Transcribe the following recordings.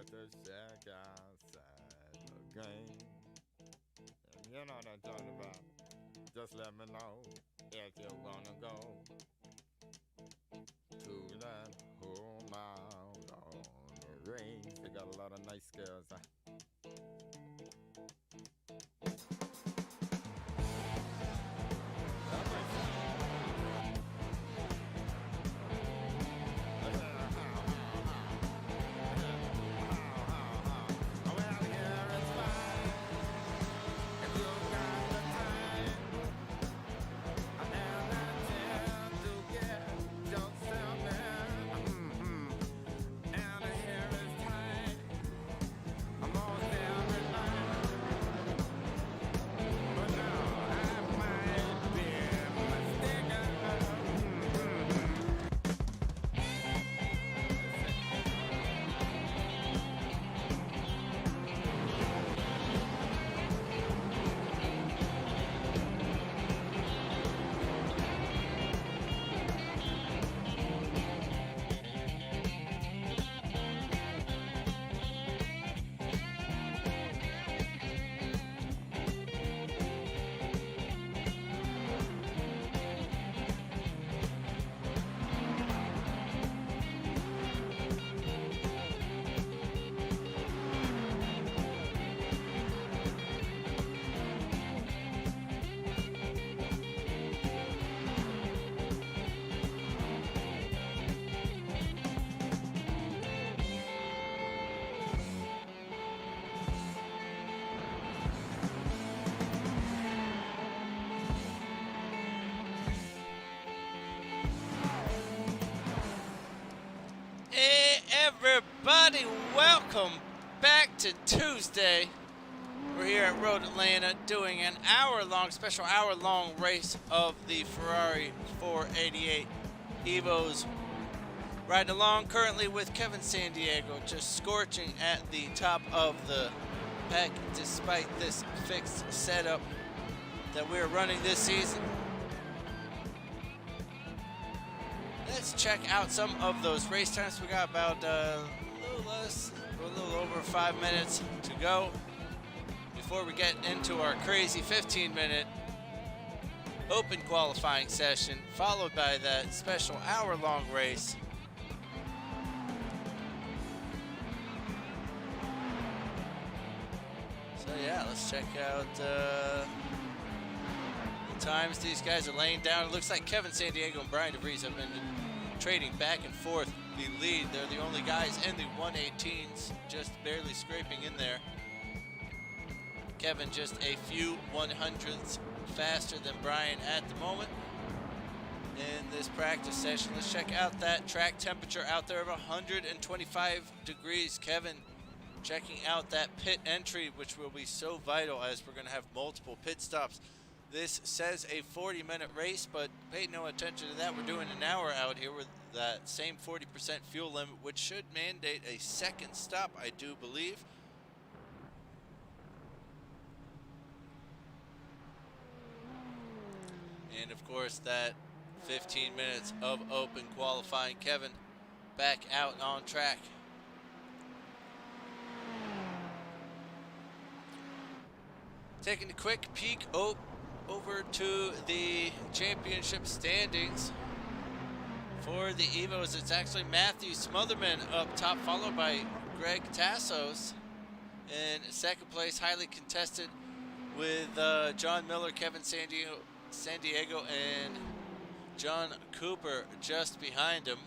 at the shack outside the game. And you know what I'm talking about. Just let me know if you wanna go to that whole mile on the range. They got a lot of nice girls. Hey everybody, welcome back to Tuesday. We're here at Road Atlanta doing an special hour-long race of the Ferrari 488 EVOs. Riding along currently with Kevin Sandiego, just scorching at the top of the pack despite this fixed setup that we're running this season. Let's check out some of those race times. We got about a little over 5 minutes to go before we get into our crazy 15-minute open qualifying session, followed by that special hour-long race. So yeah, let's check out the times these guys are laying down. It looks like Kevin Sandiego and Brian DeVries have been trading back and forth the lead. They're the only guys in the 118s, just barely scraping in there. Kevin just a few 100ths faster than Brian at the moment in this practice session. Let's check out that track temperature out there of 125 degrees. Kevin checking out that pit entry, which will be so vital as we're going to have multiple pit stops. This says a 40-minute race, but pay no attention to that. We're doing an hour out here with that same 40% fuel limit, which should mandate a second stop, I do believe. And of course, that 15 minutes of open qualifying. Kevin back out on track. Taking a quick peek over to the championship standings for the EVOs. It's actually Matthew Smotherman up top, followed by Greg Tassos in second place, highly contested with John Miller, Kevin Sandiego, and John Cooper just behind him.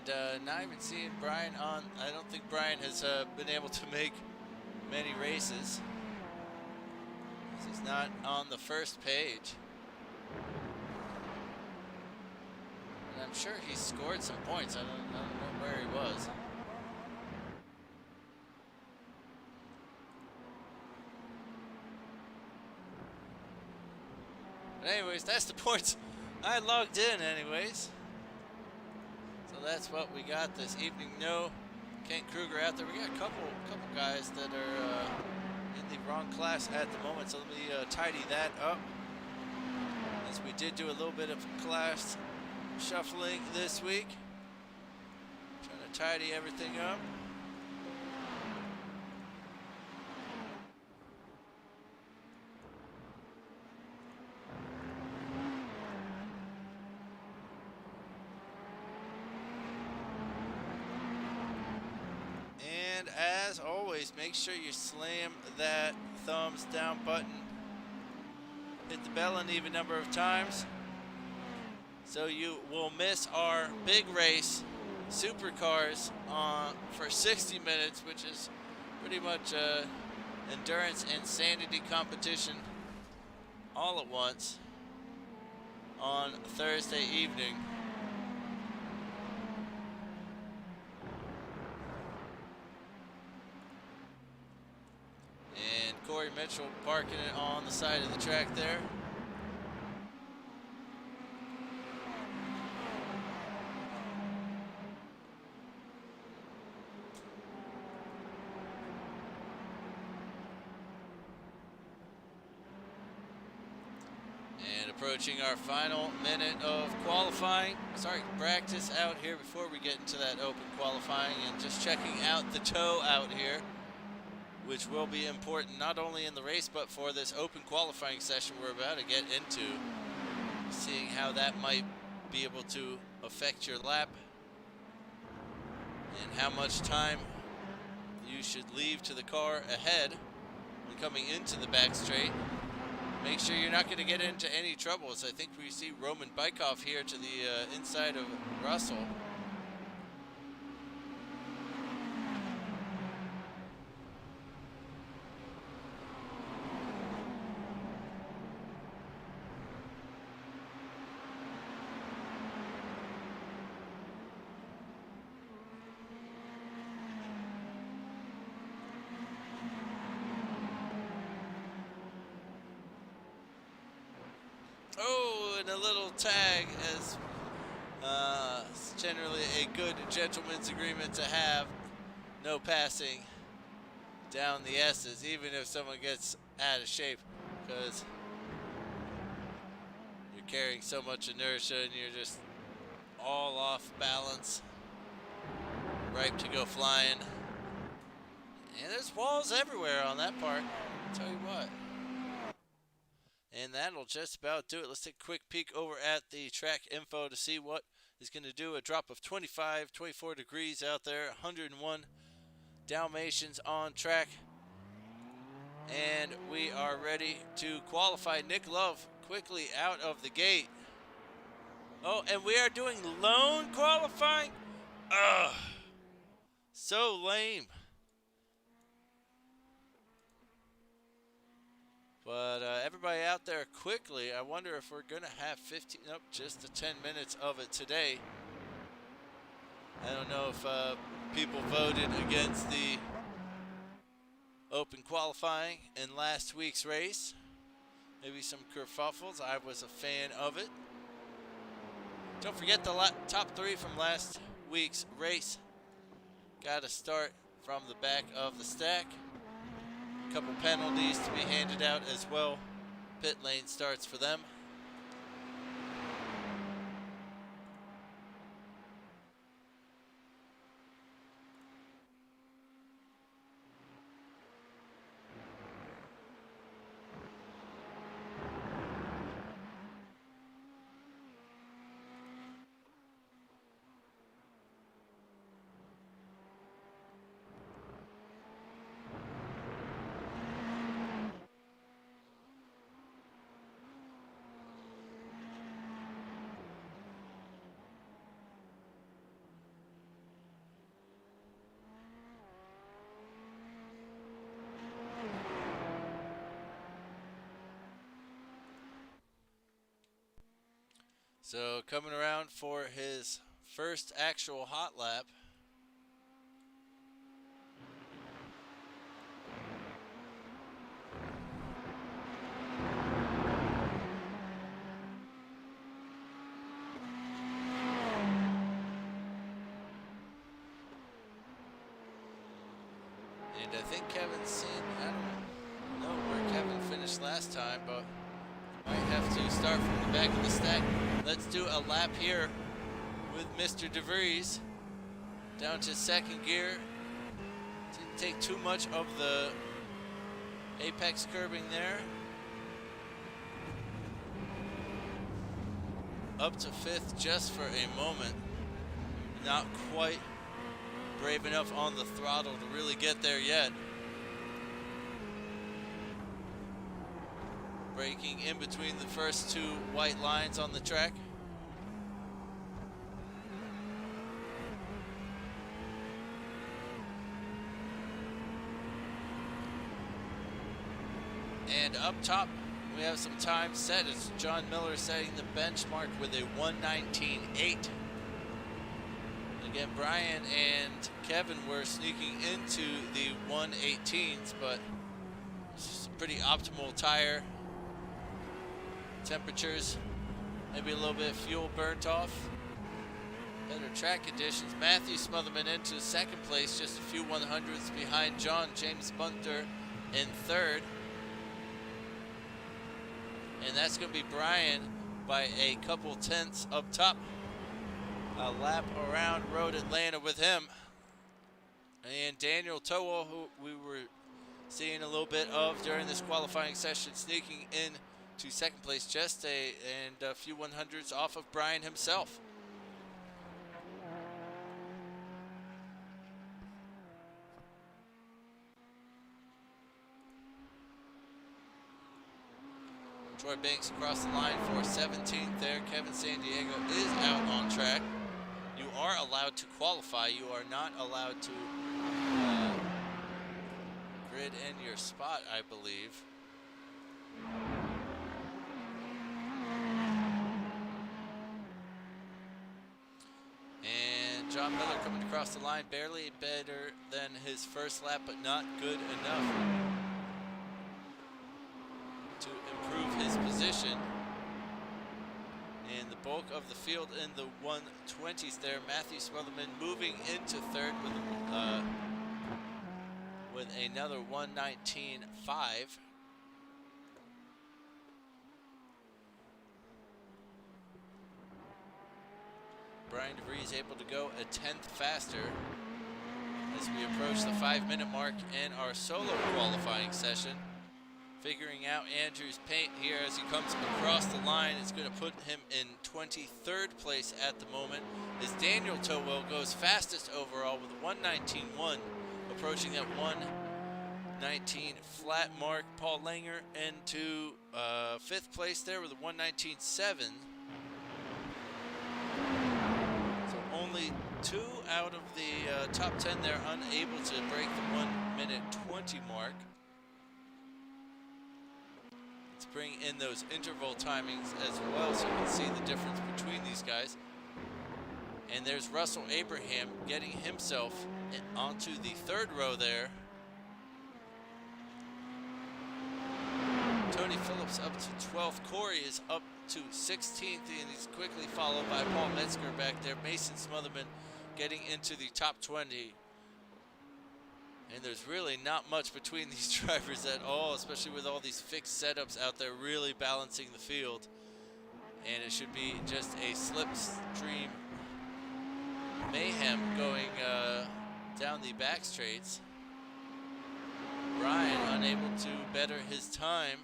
And not even seeing Brian on. I don't think Brian has been able to make many races. He's not on the first page. And I'm sure he scored some points. I don't know where he was. But anyways, that's the points I logged in anyways. So that's what we got this evening. No Kent Kruger out there. We got a couple guys that are in the wrong class at the moment. So let me tidy that up. as we did do a little bit of class shuffling this week. Trying to tidy everything up. And as always, make sure you slam that thumbs down button. Hit the bell an even number of times so you will miss our big race, Supercars, for 60 minutes, which is pretty much endurance and sanity competition all at once on Thursday evening. Corey Mitchell parking it on the side of the track there. And approaching our final minute of qualifying. Practice out here before we get into that open qualifying, and just checking out the tow out here, which will be important not only in the race but for this open qualifying session we're about to get into, seeing how that might be able to affect your lap and how much time you should leave to the car ahead when coming into the back straight. Make sure you're not going to get into any troubles. I think we see Roman Bykov here to the inside of Russell. Oh, and a little tag, as it's generally a good gentleman's agreement to have. No passing down the S's, even if someone gets out of shape, because you're carrying so much inertia and you're just all off balance, ripe to go flying. And there's walls everywhere on that part, I'll tell you what. And that'll just about do it. Let's take a quick peek over at the track info to see what is going to do. A drop of 25, 24 degrees out there, 101 Dalmatians on track. And we are ready to qualify. Nick Love quickly out of the gate. Oh, and we are doing lone qualifying? Ugh, so lame. But everybody out there quickly. I wonder if we're going to have 15, nope, just the 10 minutes of it today. I don't know if people voted against the open qualifying in last week's race. Maybe some kerfuffles. I was a fan of it. Don't forget the top three from last week's race. Got to start from the back of the stack. Couple penalties to be handed out as well. Pit lane starts for them. So coming around for his first actual hot lap. And I think Kevin's seen, I don't know where Kevin finished last time, but Might have to start from the back of the stack. Let's do a lap here with Mr. DeVries. Down to second gear. Didn't take too much of the apex curbing there. Up to fifth just for a moment. Not quite brave enough on the throttle to really get there yet. Braking in between the first two white lines on the track. And up top, we have some time set. It's John Miller setting the benchmark with a 1:19.8. Again, Brian and Kevin were sneaking into the 1:18s, but it's just a pretty optimal tire. Temperatures, maybe a little bit of fuel burnt off. Better track conditions. Matthew Smotherman into second place, just a few 100ths behind John James Bunter in third. And that's going to be Brian by a couple tenths up top. A lap around Road Atlanta with him. And Daniel Towell, who we were seeing a little bit of during this qualifying session, sneaking in to second place, just a few 100s off of Brian himself. Troy Banks across the line for 17th there. Kevin San Diego is out on track. You are allowed to qualify. You are not allowed to grid in your spot, I believe. And John Miller coming across the line, barely better than his first lap, but not good enough to improve his position. And the bulk of the field in the 120s there. Matthew Smotherman moving into third with another 1:19.5. Brian DeVries able to go a tenth faster as we approach the 5-minute mark in our solo qualifying session. Figuring out Andrew's paint here as he comes across the line. It's going to put him in 23rd place at the moment as Daniel Towell goes fastest overall with a 1:19.1, approaching that 1:19 flat mark. Paul Langer into 5th place there with a 1:19.7. So only 2 out of the top 10 there unable to break the 1:20 mark. Let's bring in those interval timings as well so you can see the difference between these guys. And there's Russell Abraham getting himself onto the 3rd row there. Tony Phillips up to 12th. Corey is up to 16th, and he's quickly followed by Paul Metzger back there. Mason Smotherman getting into the top 20. And there's really not much between these drivers at all, especially with all these fixed setups out there really balancing the field. And it should be just a slipstream mayhem going down the back straights. Ryan unable to better his time.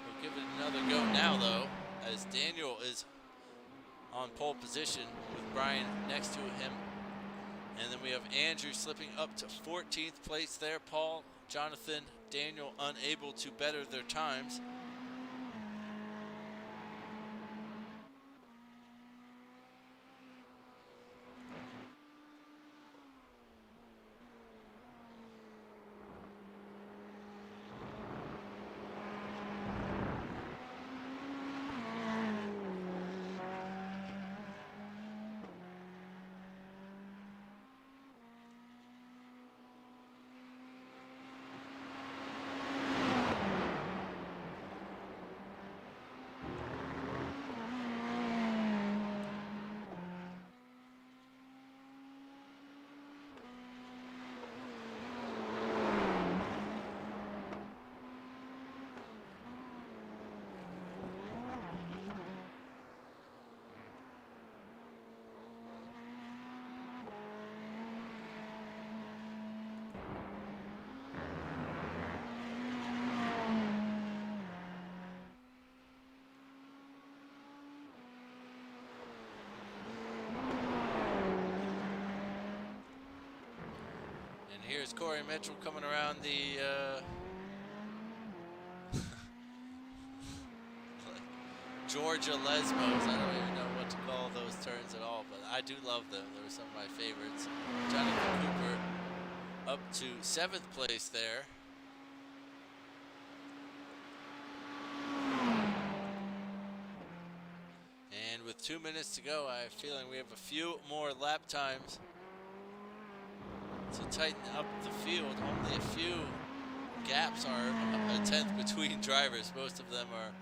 We'll give it another go now though, as Daniel is on pole position with Brian next to him. And then we have Andrew slipping up to 14th place there. Paul, Jonathan, Daniel unable to better their times. And here's Corey Mitchell coming around the Georgia Lesbos. I don't even know what to call those turns at all, but I do love them. They're some of my favorites. Jonathan Cooper up to 7th place there. And with 2 minutes to go, I have a feeling we have a few more lap times to tighten up the field. Only a few gaps are a 10th between drivers. Most of them are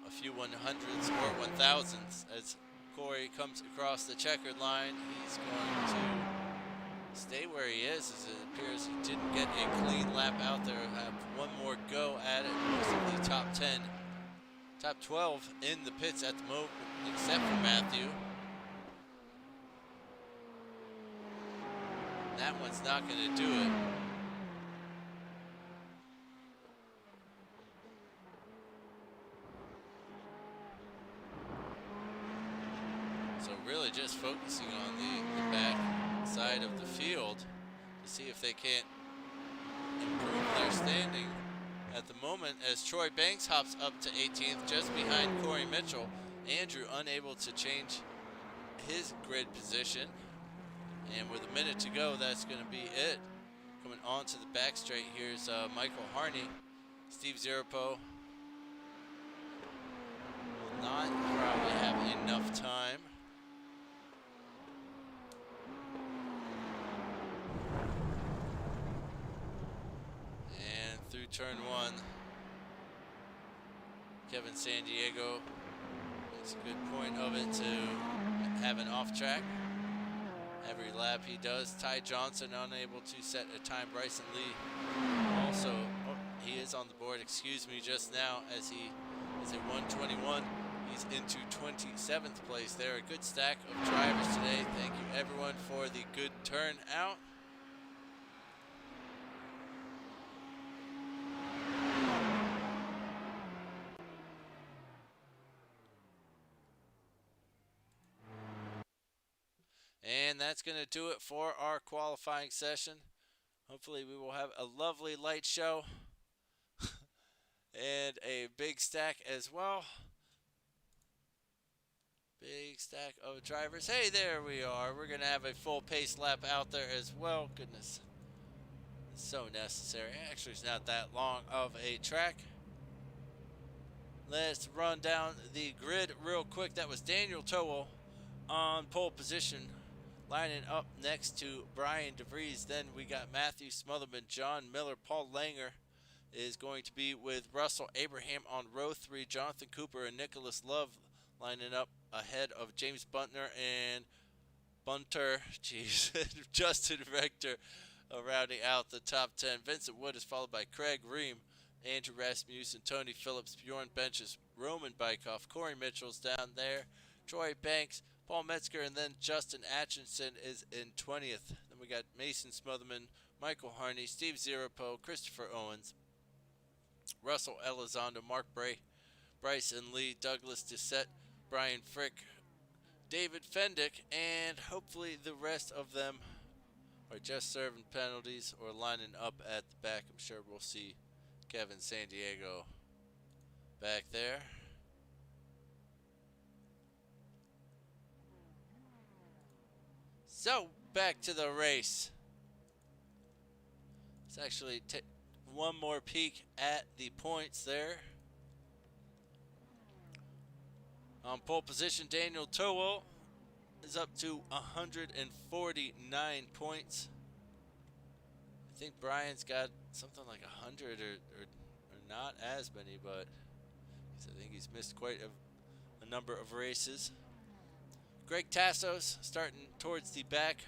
a few 100s or 1000s. As Corey comes across the checkered line, he's going to stay where he is, as it appears he didn't get a clean lap out there. Have one more go at it. Most of the top 10, top 12 in the pits at the moment, except for Matthew. That one's not going to do it. So really just focusing on the back side of the field to see if they can't improve their standing at the moment, as Troy Banks hops up to 18th just behind Corey Mitchell. Andrew unable to change his grid position. And with a minute to go, that's going to be it. Coming on to the back straight, here's Michael Harney. Steve Zirapo will not probably have enough time. And through turn 1, Kevin Sandiego makes a good point of it to have an off track. Every lap he does. Ty Johnson unable to set a time. Bryson Lee also, he is on the board, excuse me, just now, as he is at 121. He's into 27th place there. A good stack of drivers today. Thank you everyone for the good turnout. And that's going to do it for our qualifying session. Hopefully we will have a lovely light show and a big stack as well. Big stack of drivers. Hey, there we are. We're going to have a full pace lap out there as well. Goodness. It's so necessary. Actually, it's not that long of a track. Let's run down the grid real quick. That was Daniel Towell on pole position, lining up next to Brian DeVries. Then we got Matthew Smotherman, John Miller, Paul Langer is going to be with Russell Abraham on row 3. Jonathan Cooper and Nicholas Love lining up ahead of James Buntner and Justin Rector rounding out the top 10. Vincent Wood is followed by Craig Ream, Andrew Rasmussen, Tony Phillips, Bjorn Benches, Roman Bykoff, Corey Mitchell's down there, Troy Banks, Paul Metzger, and then Justin Atchison is in 20th. Then we got Mason Smotherman, Michael Harney, Steve Zirapo, Christopher Owens, Russell Elizondo, Mark Bray, Bryson Lee, Douglas Doucette, Brian Frick, David Fendick, and hopefully the rest of them are just serving penalties or lining up at the back. I'm sure we'll see Kevin Sandiego back there. So, back to the race. Let's actually take one more peek at the points there. On pole position, Daniel Towell is up to 149 points. I think Brian's got something like 100 or not as many, but I think he's missed quite a number of races. Greg Tassos starting towards the back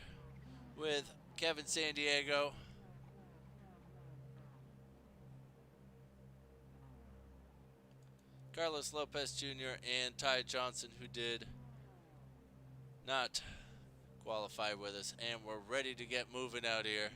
with Kevin Sandiego. Carlos Lopez Jr. and Ty Johnson, who did not qualify with us, and we're ready to get moving out here.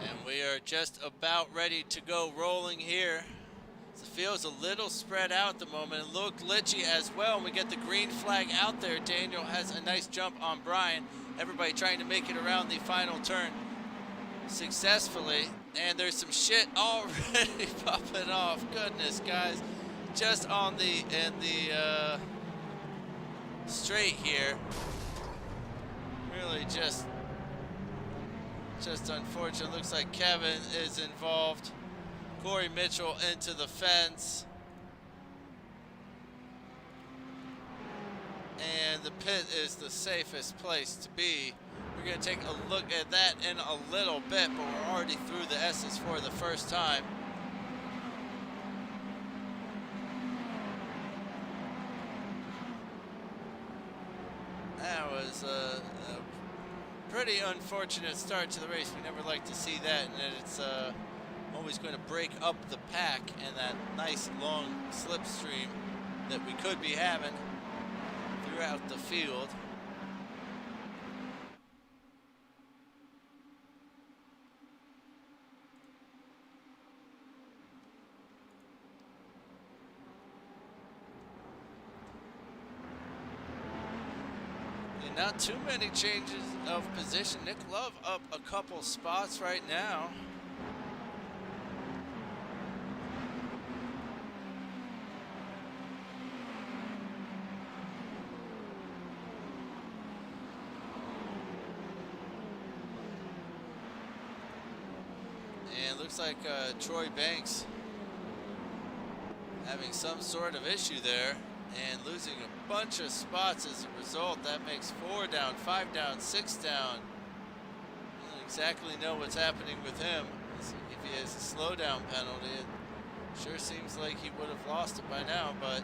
And we are just about ready to go rolling here. The field's a little spread out at the moment, a little glitchy as well. We get the green flag out there. Daniel has a nice jump on Brian. Everybody trying to make it around the final turn successfully. And there's some shit already popping off. Goodness, guys. Just on the straight here. Really just unfortunate. Looks like Kevin is involved. Corey Mitchell into the fence. And the pit is the safest place to be. We're going to take a look at that in a little bit, but we're already through the S's for the first time. That was a pretty unfortunate start to the race. We never like to see that, and it's always going to break up the pack and that nice long slipstream that we could be having throughout the field. And not too many changes of position. Nick Love up a couple spots right now. And looks like Troy Banks having some sort of issue there and losing a bunch of spots as a result. That makes 4 down, 5 down, 6 down. I don't exactly know what's happening with him. If he has a slowdown penalty, it sure seems like he would have lost it by now, but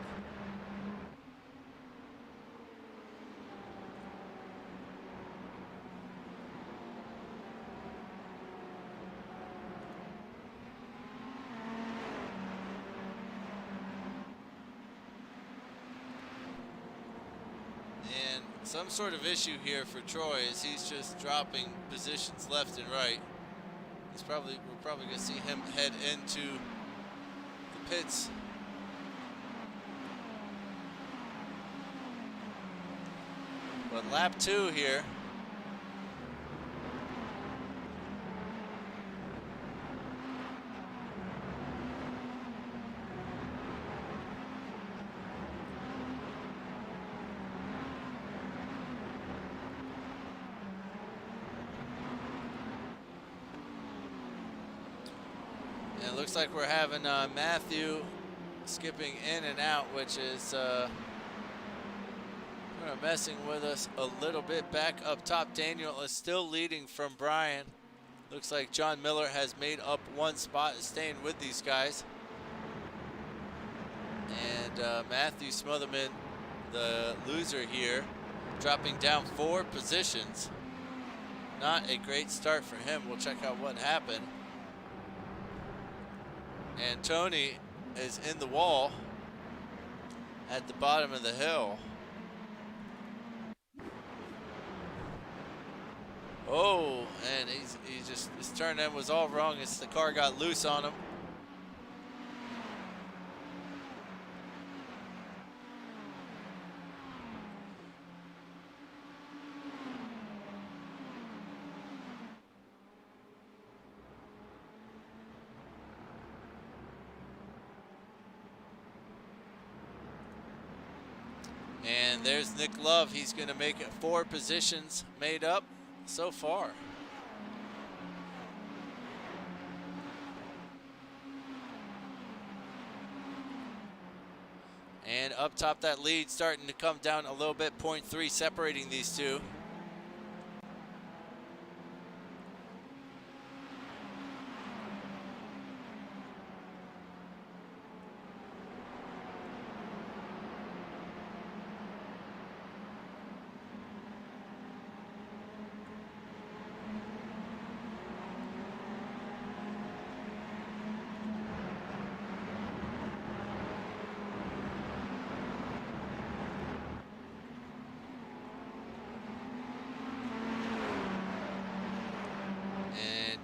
some sort of issue here for Troy as he's just dropping positions left and right. We're probably going to see him head into the pits. But lap 2 here. It looks like we're having Matthew skipping in and out, which is messing with us a little bit. Back up top, Daniel is still leading from Brian. Looks like John Miller has made up 1 spot, staying with these guys. And Matthew Smotherman, the loser here, dropping down 4 positions. Not a great start for him. We'll check out what happened. And Tony is in the wall at the bottom of the hill. Oh, and his turn end was all wrong as the car got loose on him. And there's Nick Love. He's going to make it 4 positions made up so far. And up top, that lead starting to come down a little bit, 0.3 separating these two.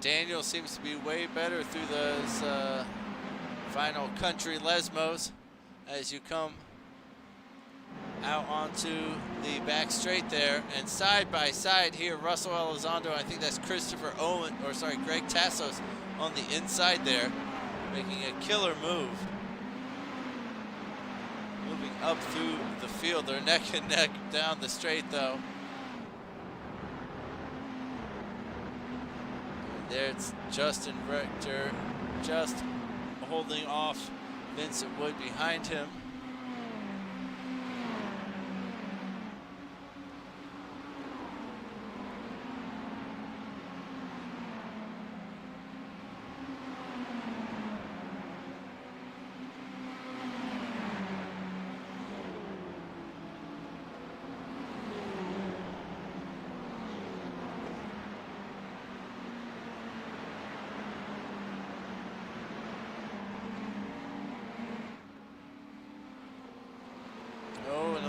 Daniel seems to be way better through those final country lesmos as you come out onto the back straight there. And side by side here, Russell Elizondo, I think that's Christopher Owen, or sorry, Greg Tassos on the inside there, making a killer move. Moving up through the field. They're neck and neck down the straight though. And there it's Justin Richter just holding off Vincent Wood behind him.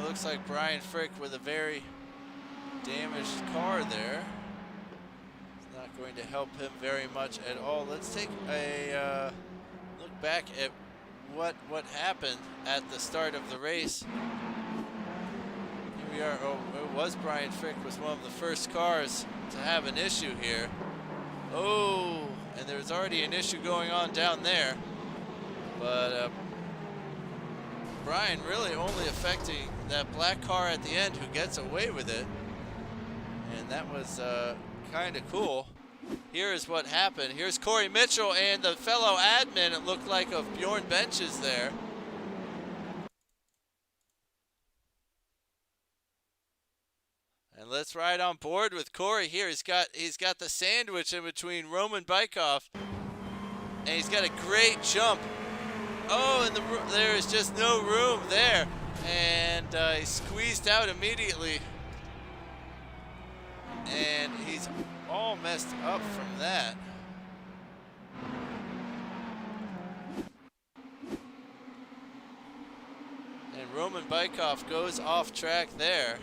Looks like Brian Frick with a very damaged car there. It's not going to help him very much at all. Let's take a look back at what happened at the start of the race. Here we are. Oh, it was Brian Frick was one of the first cars to have an issue here. Oh, and there's already an issue going on down there. But Brian really only affecting that black car at the end who gets away with it. And that was kind of cool. Here is what happened. Here's Corey Mitchell and the fellow admin, it looked like, of Bjorn Benches there. And let's ride on board with Corey here. He's got the sandwich in between Roman Bykov. And he's got a great jump. Oh, and there is just no room there. And he squeezed out immediately. And he's all messed up from that. And Roman Bykov goes off track there.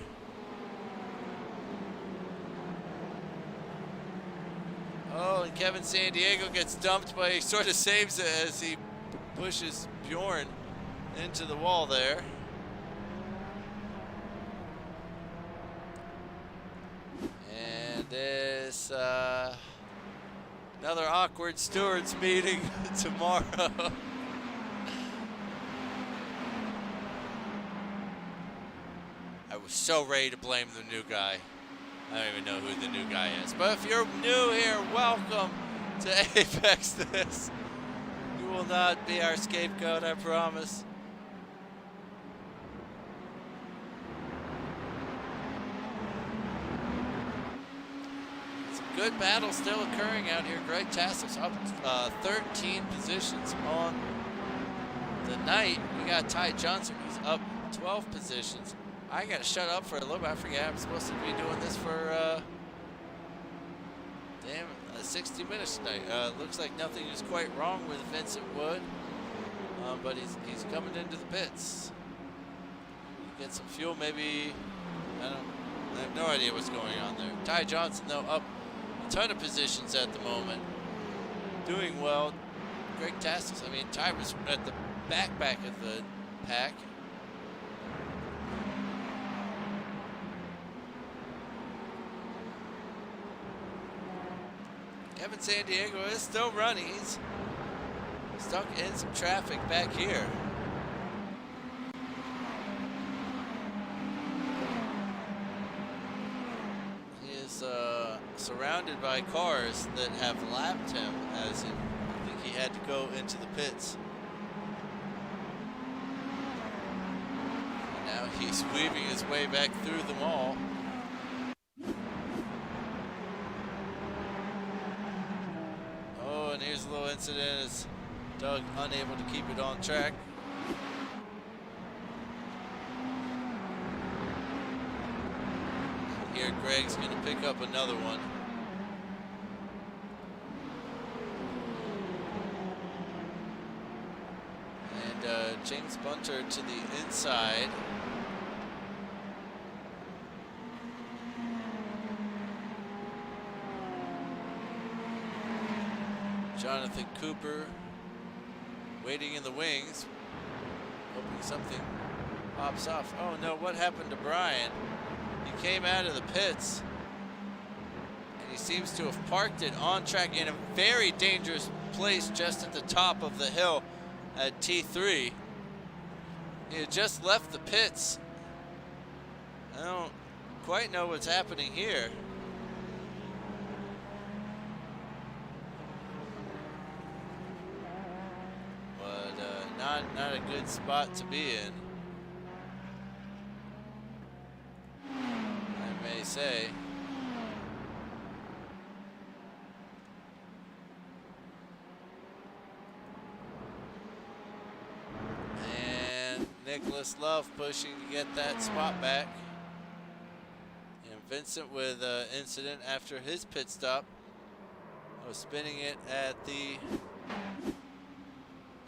Oh, and Kevin Sandiego gets dumped, but he sort of saves it as he pushes Bjorn into the wall there. And there's another awkward stewards meeting tomorrow. I was so ready to blame the new guy. I don't even know who the new guy is. But if you're new here, welcome to Apex This. You will not be our scapegoat, I promise. It's a good battle still occurring out here. Greg Tassos up 13 positions on the night. We got Ty Johnson, who's up 12 positions. I gotta shut up for a little bit. I forget I'm supposed to be doing this for 60 minutes tonight. Looks like nothing is quite wrong with Vincent Wood, but he's coming into the pits. Get some fuel, maybe. I have no idea what's going on there. Ty Johnson though up a ton of positions at the moment, doing well. Greg Tassos, I mean, Ty was at the back of the pack. Kevin Sandiego is still running. He's stuck in some traffic back here. He is surrounded by cars that have lapped him, as I think he had to go into the pits. And now he's weaving his way back through them all. And here's a little incident as Doug unable to keep it on track. Here Greg's going to pick up another one. And James Bunter to the inside. Jonathan Cooper waiting in the wings, hoping something pops off. Oh no, what happened to Brian? He came out of the pits and he seems to have parked it on track in a very dangerous place just at the top of the hill at T3. He had just left the pits. I don't quite know what's happening here. Not a good spot to be in, I may say. And Nicholas Love pushing to get that spot back. And Vincent with an incident after his pit stop. Was spinning it at the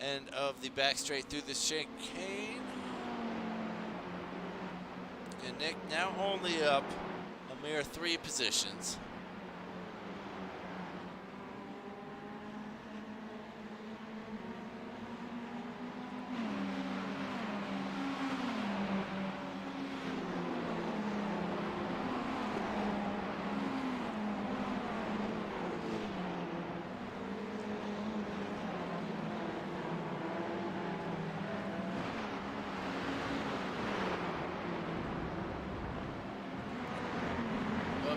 end of the back straight through the chicane. And Nick now only up a mere 3 positions.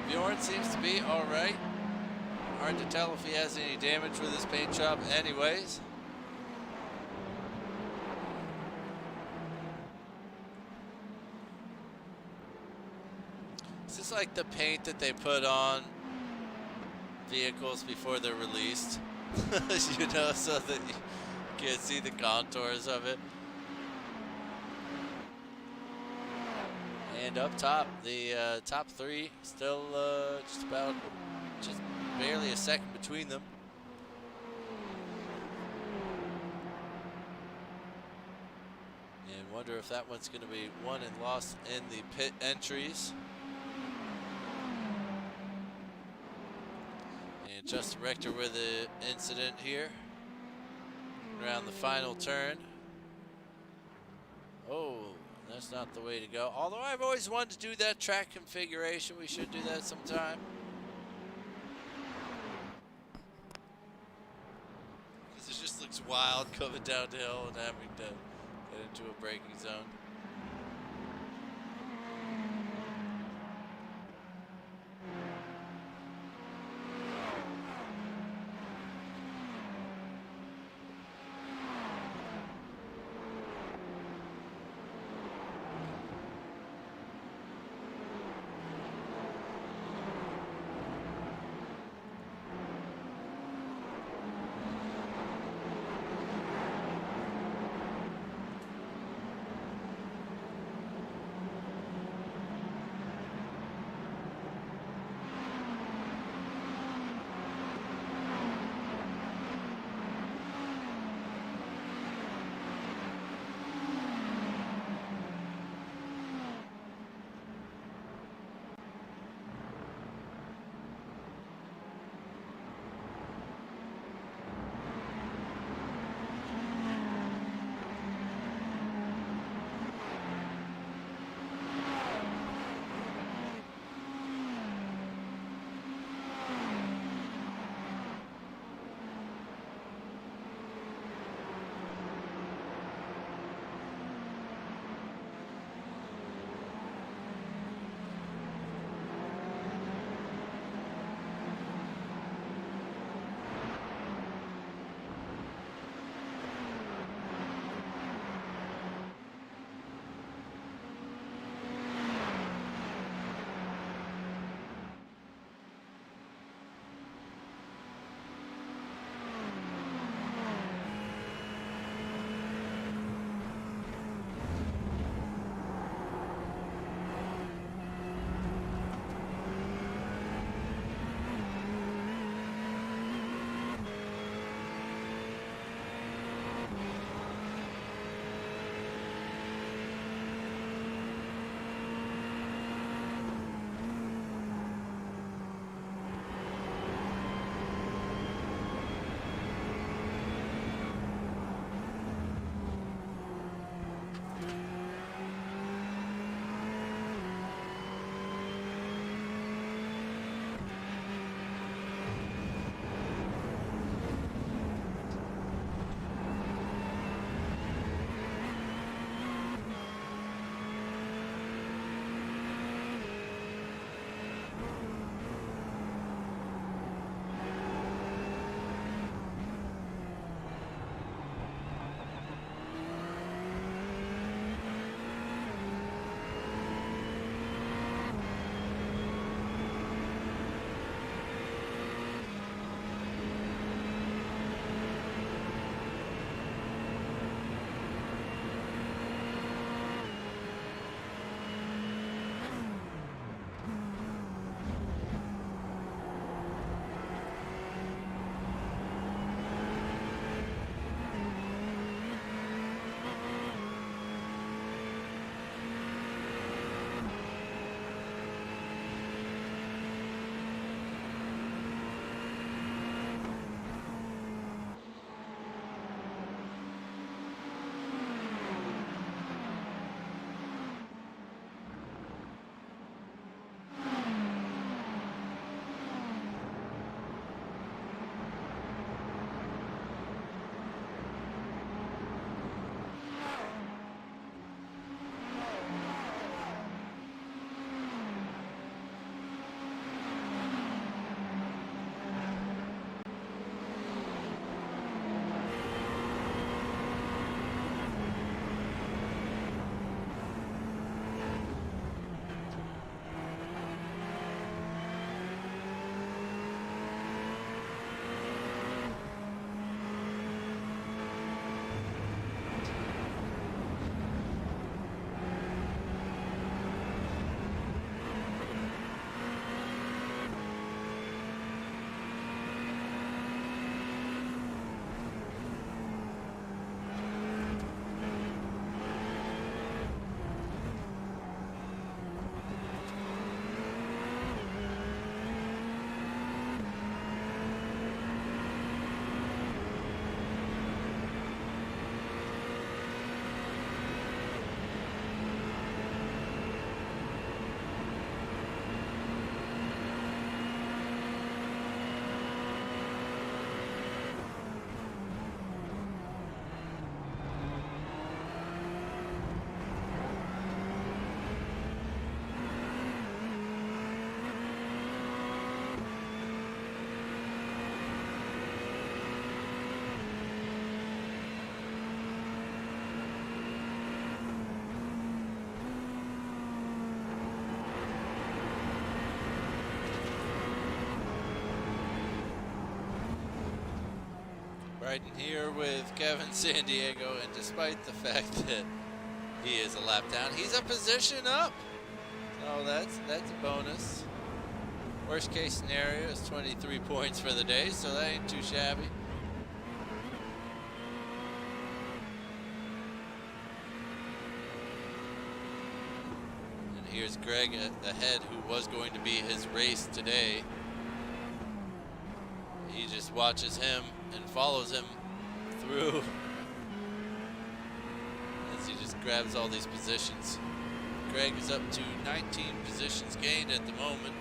Bjorn seems to be all right. Hard to tell if he has any damage with his paint job anyways. This is like the paint that they put on vehicles before they're released. You know, so that you can't see the contours of it. And up top, the top 3 still just barely a second between them. And wonder if that one's going to be won and lost in the pit entries. And Justin Rector with an incident here around the final turn. Oh. That's not the way to go. Although I've always wanted to do that track configuration. We should do that sometime. Because it just looks wild coming downhill and having to get into a braking zone. Riding here with Kevin San Diego, and despite the fact that he is a lap down, he's a position up. So that's a bonus. Worst case scenario is 23 points for the day, so that ain't too shabby. And here's Greg ahead, who was going to be his race today. He just watches him and follows him through as he just grabs all these positions. Greg is up to 19 positions gained at the moment.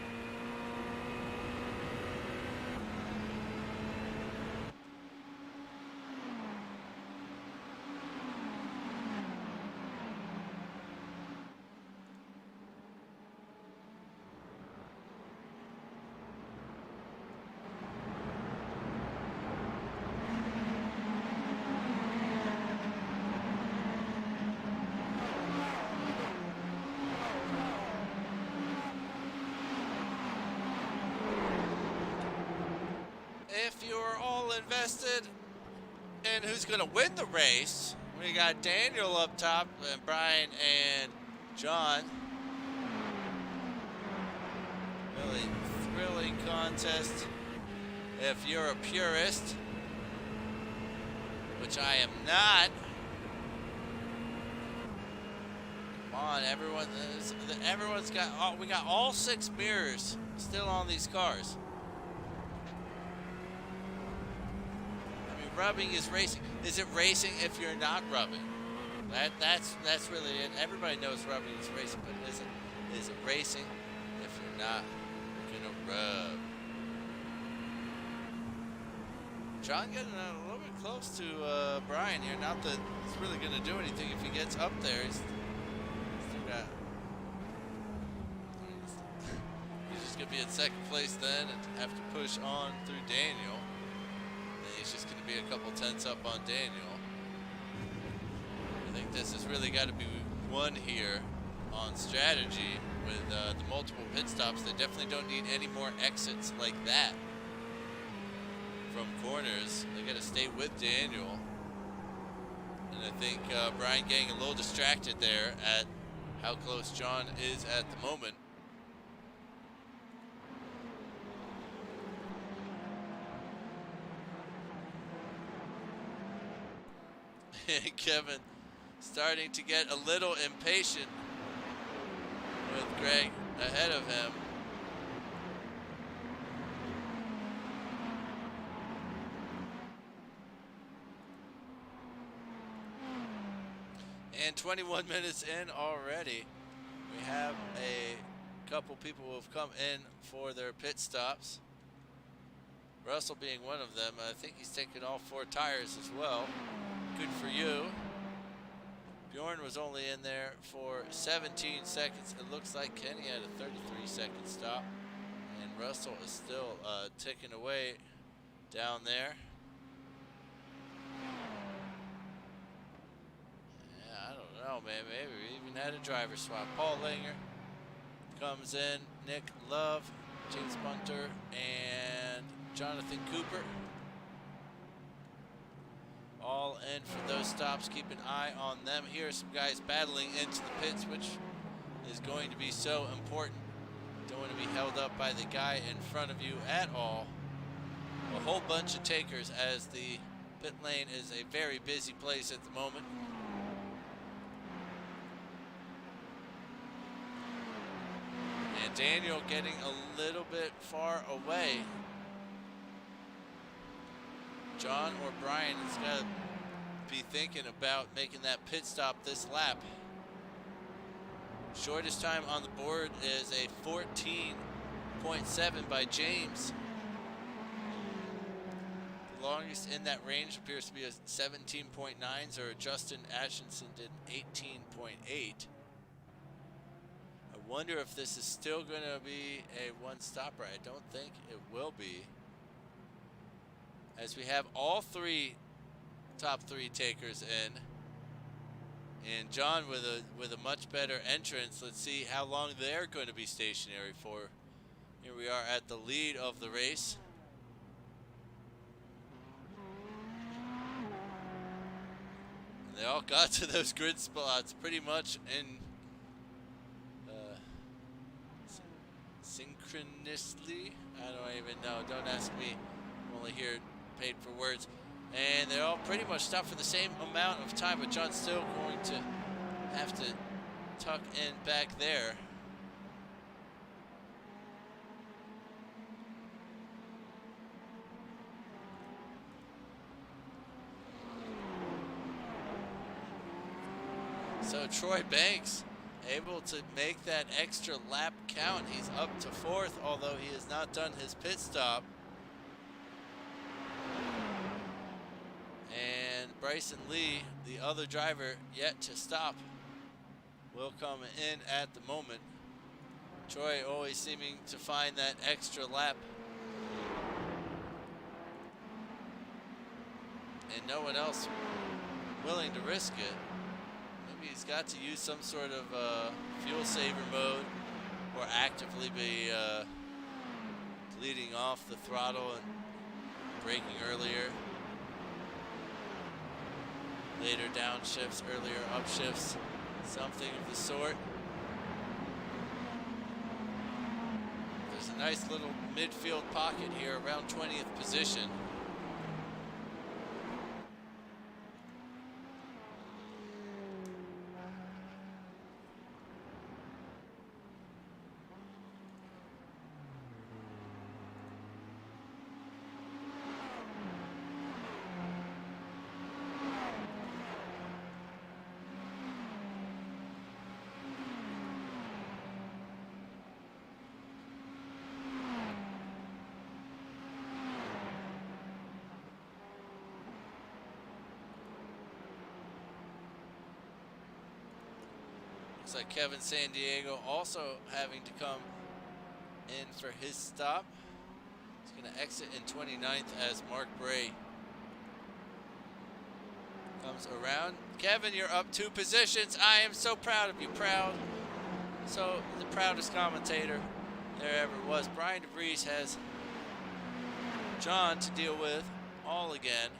If you're all invested in who's going to win the race, we got Daniel up top, and Brian and John. Really thrilling contest. If you're a purist, which I am not. Come on, everyone's got. We got all 6 mirrors still on these cars. Rubbing is racing. Is it racing if you're not rubbing? That's really it. Everybody knows rubbing is racing, but is it racing if you're not gonna rub? John getting a little bit close to Brian here. Not that he's really gonna do anything if he gets up there. He's just gonna be in second place then and have to push on through Daniel. He's just going to be a couple tenths up on Daniel. I think this has really got to be won here on strategy with the multiple pit stops. They definitely don't need any more exits like that from corners. They got to stay with Daniel. And I think Brian getting a little distracted there at how close John is at the moment. Kevin starting to get a little impatient with Greg ahead of him. And 21 minutes in already. We have a couple people who have come in for their pit stops. Russell being one of them. I think he's taken all 4 tires as well. Good for you. Bjorn was only in there for 17 seconds. It looks like Kenny had a 33-second stop. And Russell is still ticking away down there. Yeah, I don't know, man. Maybe we even had a driver swap. Paul Langer comes in. Nick Love, James Bunter, and Jonathan Cooper. All in for those stops. Keep an eye on them. Here are some guys battling into the pits, which is going to be so important. Don't want to be held up by the guy in front of you at all. A whole bunch of takers, as the pit lane is a very busy place at the moment. And Daniel getting a little bit far away. John or Brian has got to be thinking about making that pit stop this lap. Shortest time on the board is a 14.7 by James. The longest in that range appears to be a 17.9, or Justin Atchison did 18.8. I wonder if this is still going to be a one-stopper. I don't think it will be, as we have all 3 top 3 takers in, and John with a much better entrance. Let's see how long they're going to be stationary for. Here we are at the lead of the race. all got to those grid spots pretty much in synchronously. I don't even know. Don't ask me. I'm only here paid for words. And they all pretty much stopped for the same amount of time, but John's still going to have to tuck in back there. So Troy Banks able to make that extra lap count. He's up to 4th, although he has not done his pit stop. And Bryson Lee, the other driver yet to stop, will come in at the moment. Troy always seeming to find that extra lap. And no one else willing to risk it. Maybe he's got to use some sort of fuel saver mode or actively be leading off the throttle and braking earlier. Later downshifts, earlier upshifts, something of the sort. There's a nice little midfield pocket here around 20th position. Looks like Kevin Sandiego also having to come in for his stop. He's going to exit in 29th as Mark Bray comes around. Kevin, you're up 2 positions. I am so proud of you. Proud. So the proudest commentator there ever was. Brian DeVries has John to deal with all again.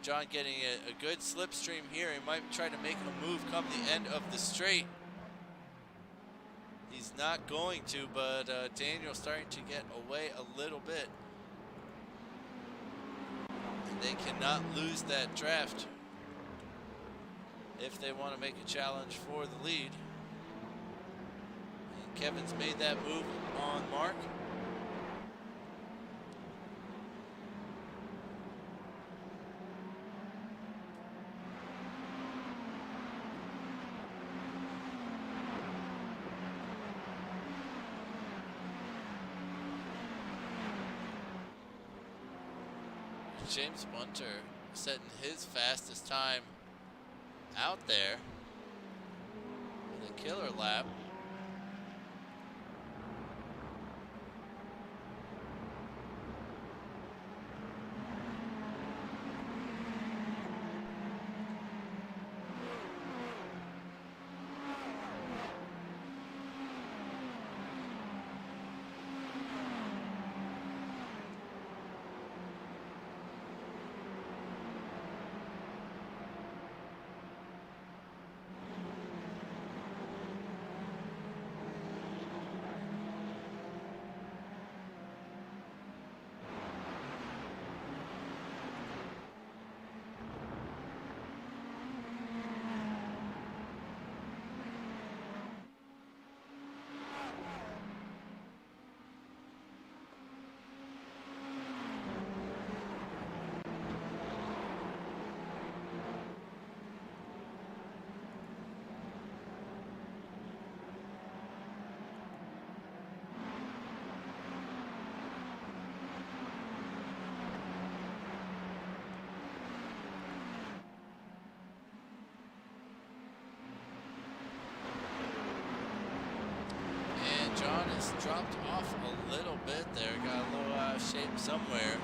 John getting a good slipstream here. He might try to make a move come the end of the straight. He's not going to, but Daniel starting to get away a little bit. And they cannot lose that draft if they want to make a challenge for the lead. And Kevin's made that move on Mark. James Bunter setting his fastest time out there with a killer lap. John has dropped off a little bit there, got a little out of shape somewhere.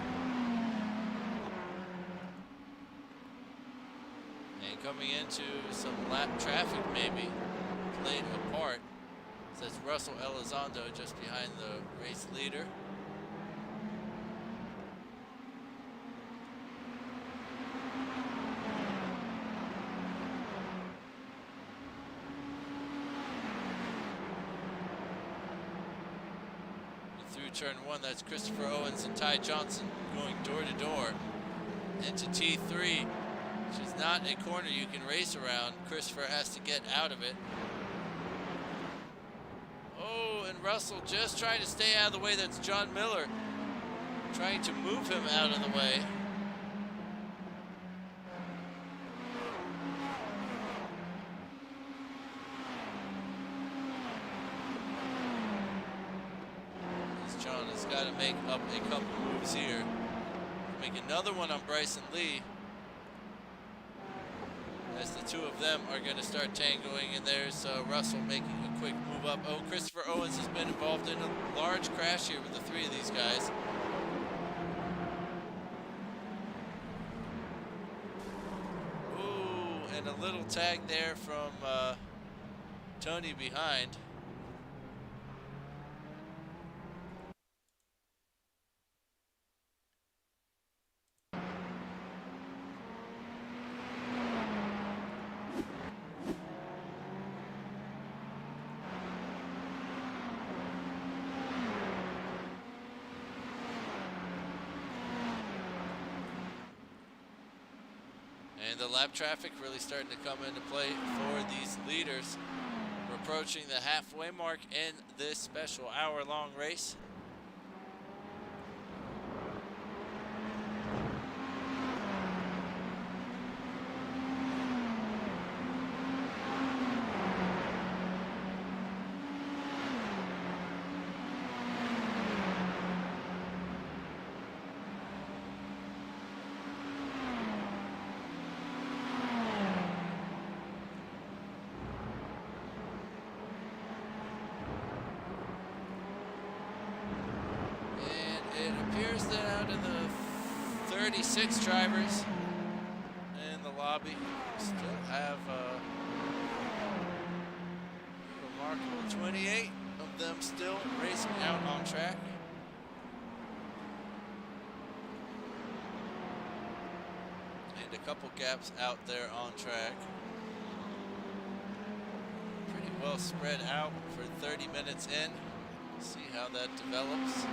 And coming into some lap traffic maybe played a part. Says Russell Elizondo just behind the race leader. turn one. That's Christopher Owens and Ty Johnson going door to door into T3, which is not a corner you can race around. Christopher has to get out of it. Oh, and Russell just trying to stay out of the way. That's John Miller trying to move him out of the way. John has got to make up a couple moves here. Make another one on Bryson Lee, as the two of them are going to start tangoing, and there's Russell making a quick move up. Oh, Christopher Owens has been involved in a large crash here with the three of these guys. Ooh, and a little tag there from Tony behind. And the lap traffic really starting to come into play for these leaders. We're approaching the halfway mark in this special hour-long race. It appears that out of the 36 drivers in the lobby, we still have a remarkable 28 of them still racing out on track. And a couple gaps out there on track. Pretty well spread out for 30 minutes in. See how that develops.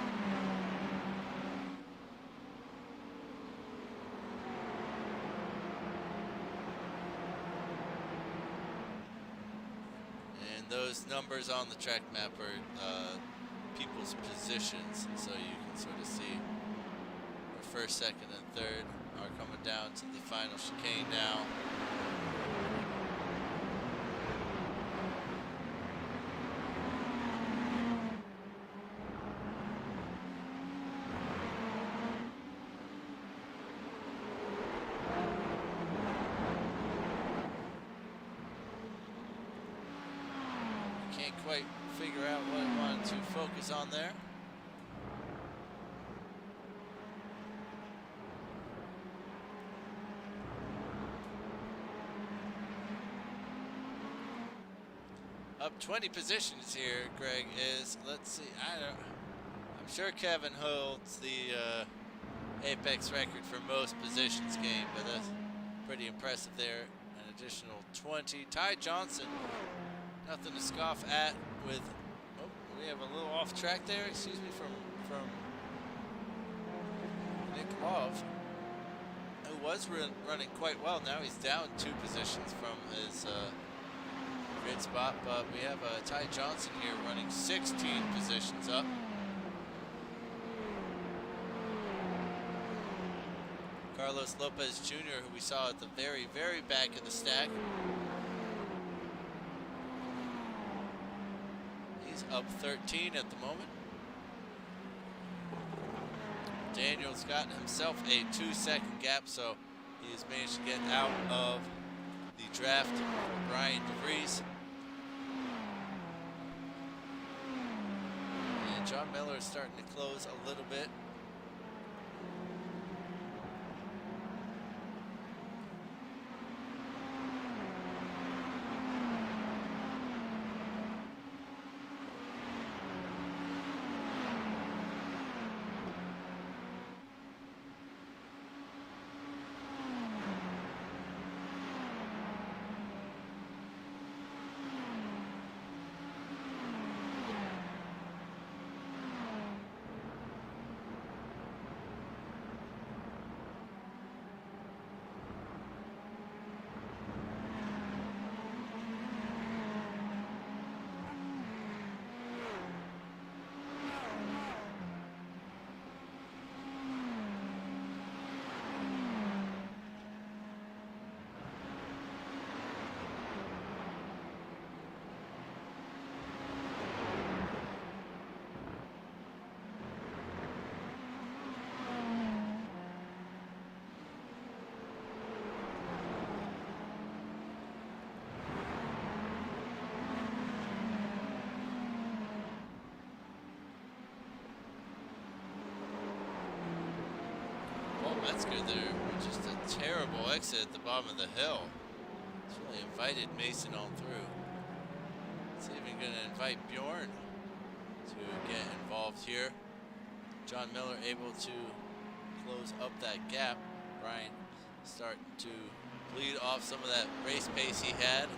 Those numbers on the track map are people's positions, so you can sort of see where first, second, and third are coming down to the final chicane now. Can't quite figure out what I wanted to focus on there. Up 20 positions here, Greg, is, let's see, I'm sure Kevin holds the Apex record for most positions gained, but that's pretty impressive there. An additional 20. Ty Johnson, nothing to scoff at with, oh, we have a little off track there, excuse me, from Nick Love, who was running quite well. Now he's down 2 positions from his grid spot, but we have Ty Johnson here running 16 positions up. Carlos Lopez Jr., who we saw at the very, very back of the stack, up 13 at the moment. Daniel's gotten himself a 2-second gap, so he has managed to get out of the draft for Brian DeVries. And John Miller is starting to close a little bit. That's good. There was just a terrible exit at the bottom of the hill. It's really invited Mason on through. It's even going to invite Bjorn to get involved here. John Miller able to close up that gap. Brian starting to bleed off some of that race pace he had.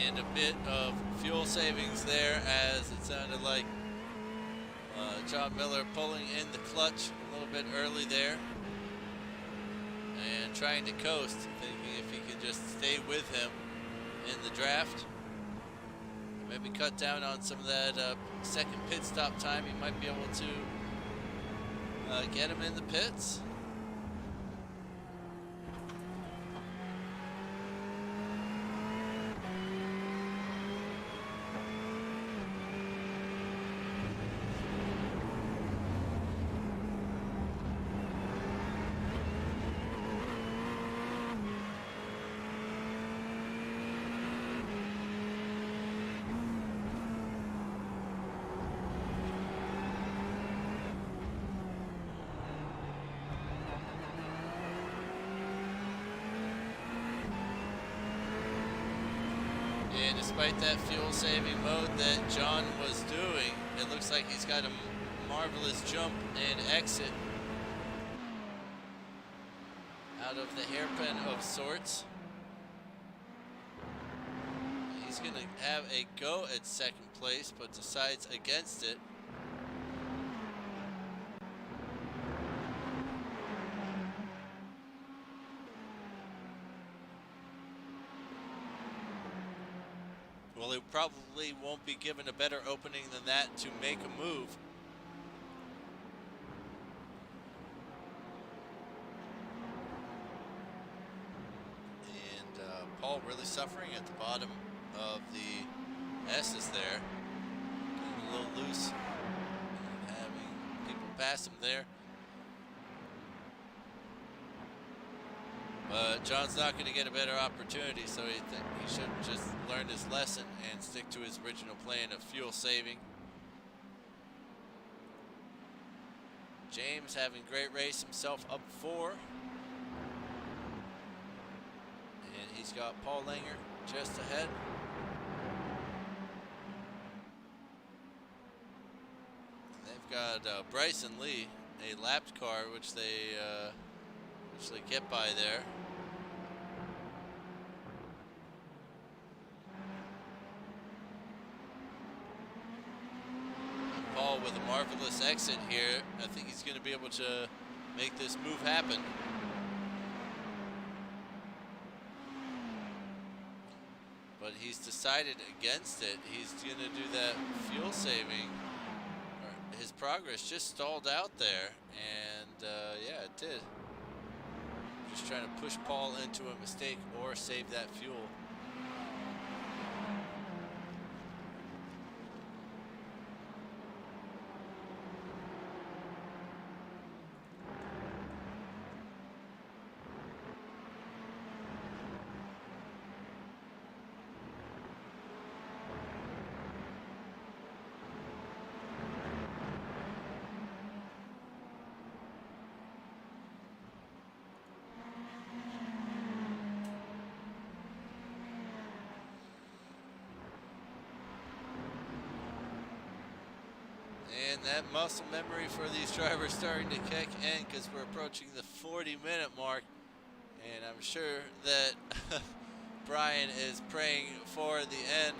And a bit of fuel savings there, as it sounded like John Miller pulling in the clutch a little bit early there and trying to coast, thinking if he could just stay with him in the draft, maybe cut down on some of that second pit stop time, he might be able to get him in the pits. And despite that fuel-saving mode that John was doing, it looks like he's got a marvelous jump and exit out of the hairpin of sorts. He's going to have a go at second place, but decides against it. Well, he probably won't be given a better opening than that to make a move. And Paul really suffering at the bottom of the S's there. Getting a little loose and having people pass him there. But John's not going to get a better opportunity, so he should just learn his lesson and stick to his original plan of fuel saving. James having a great race himself, up 4. And he's got Paul Langer just ahead. They've got Bryson Lee, a lapped car, which they get by there. And Paul with a marvelous exit here. I think he's going to be able to make this move happen. But he's decided against it. He's going to do that fuel saving. His progress just stalled out there, and yeah, it did. Just trying to push Paul into a mistake or save that fuel. And that muscle memory for these drivers starting to kick in, because we're approaching the 40-minute mark. And I'm sure that Brian is praying for the end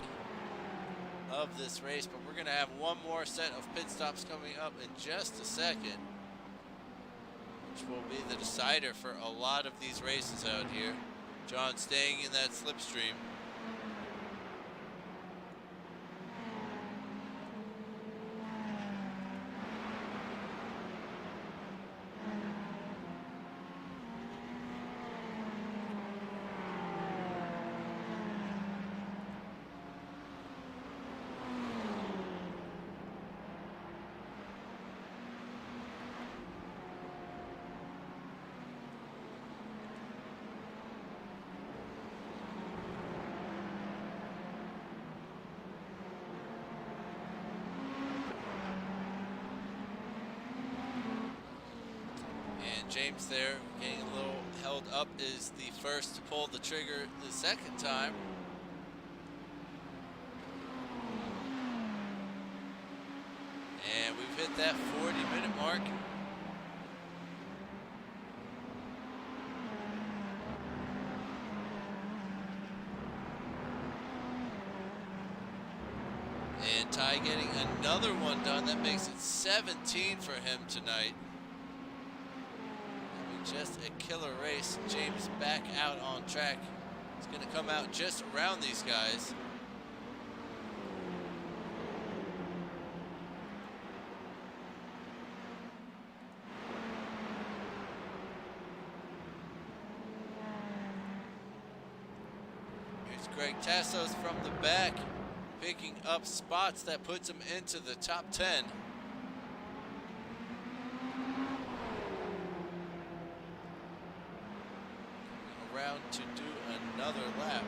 of this race. But we're going to have one more set of pit stops coming up in just a second. which will be the decider for a lot of these races out here. John staying in that slipstream. James there getting a little held up, is the first to pull the trigger the second time. And we've hit that 40-minute mark. And Ty getting another one done. That makes it 17 for him tonight. Just a killer race. James back out on track. He's going to come out just around these guys. Here's Greg Tassos from the back, picking up spots that puts him into the top 10. To do another lap.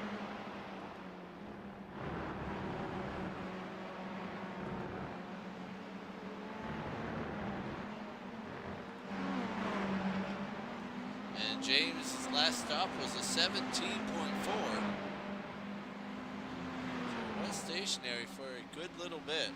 And James' last stop was a 17.4. So it was stationary for a good little bit.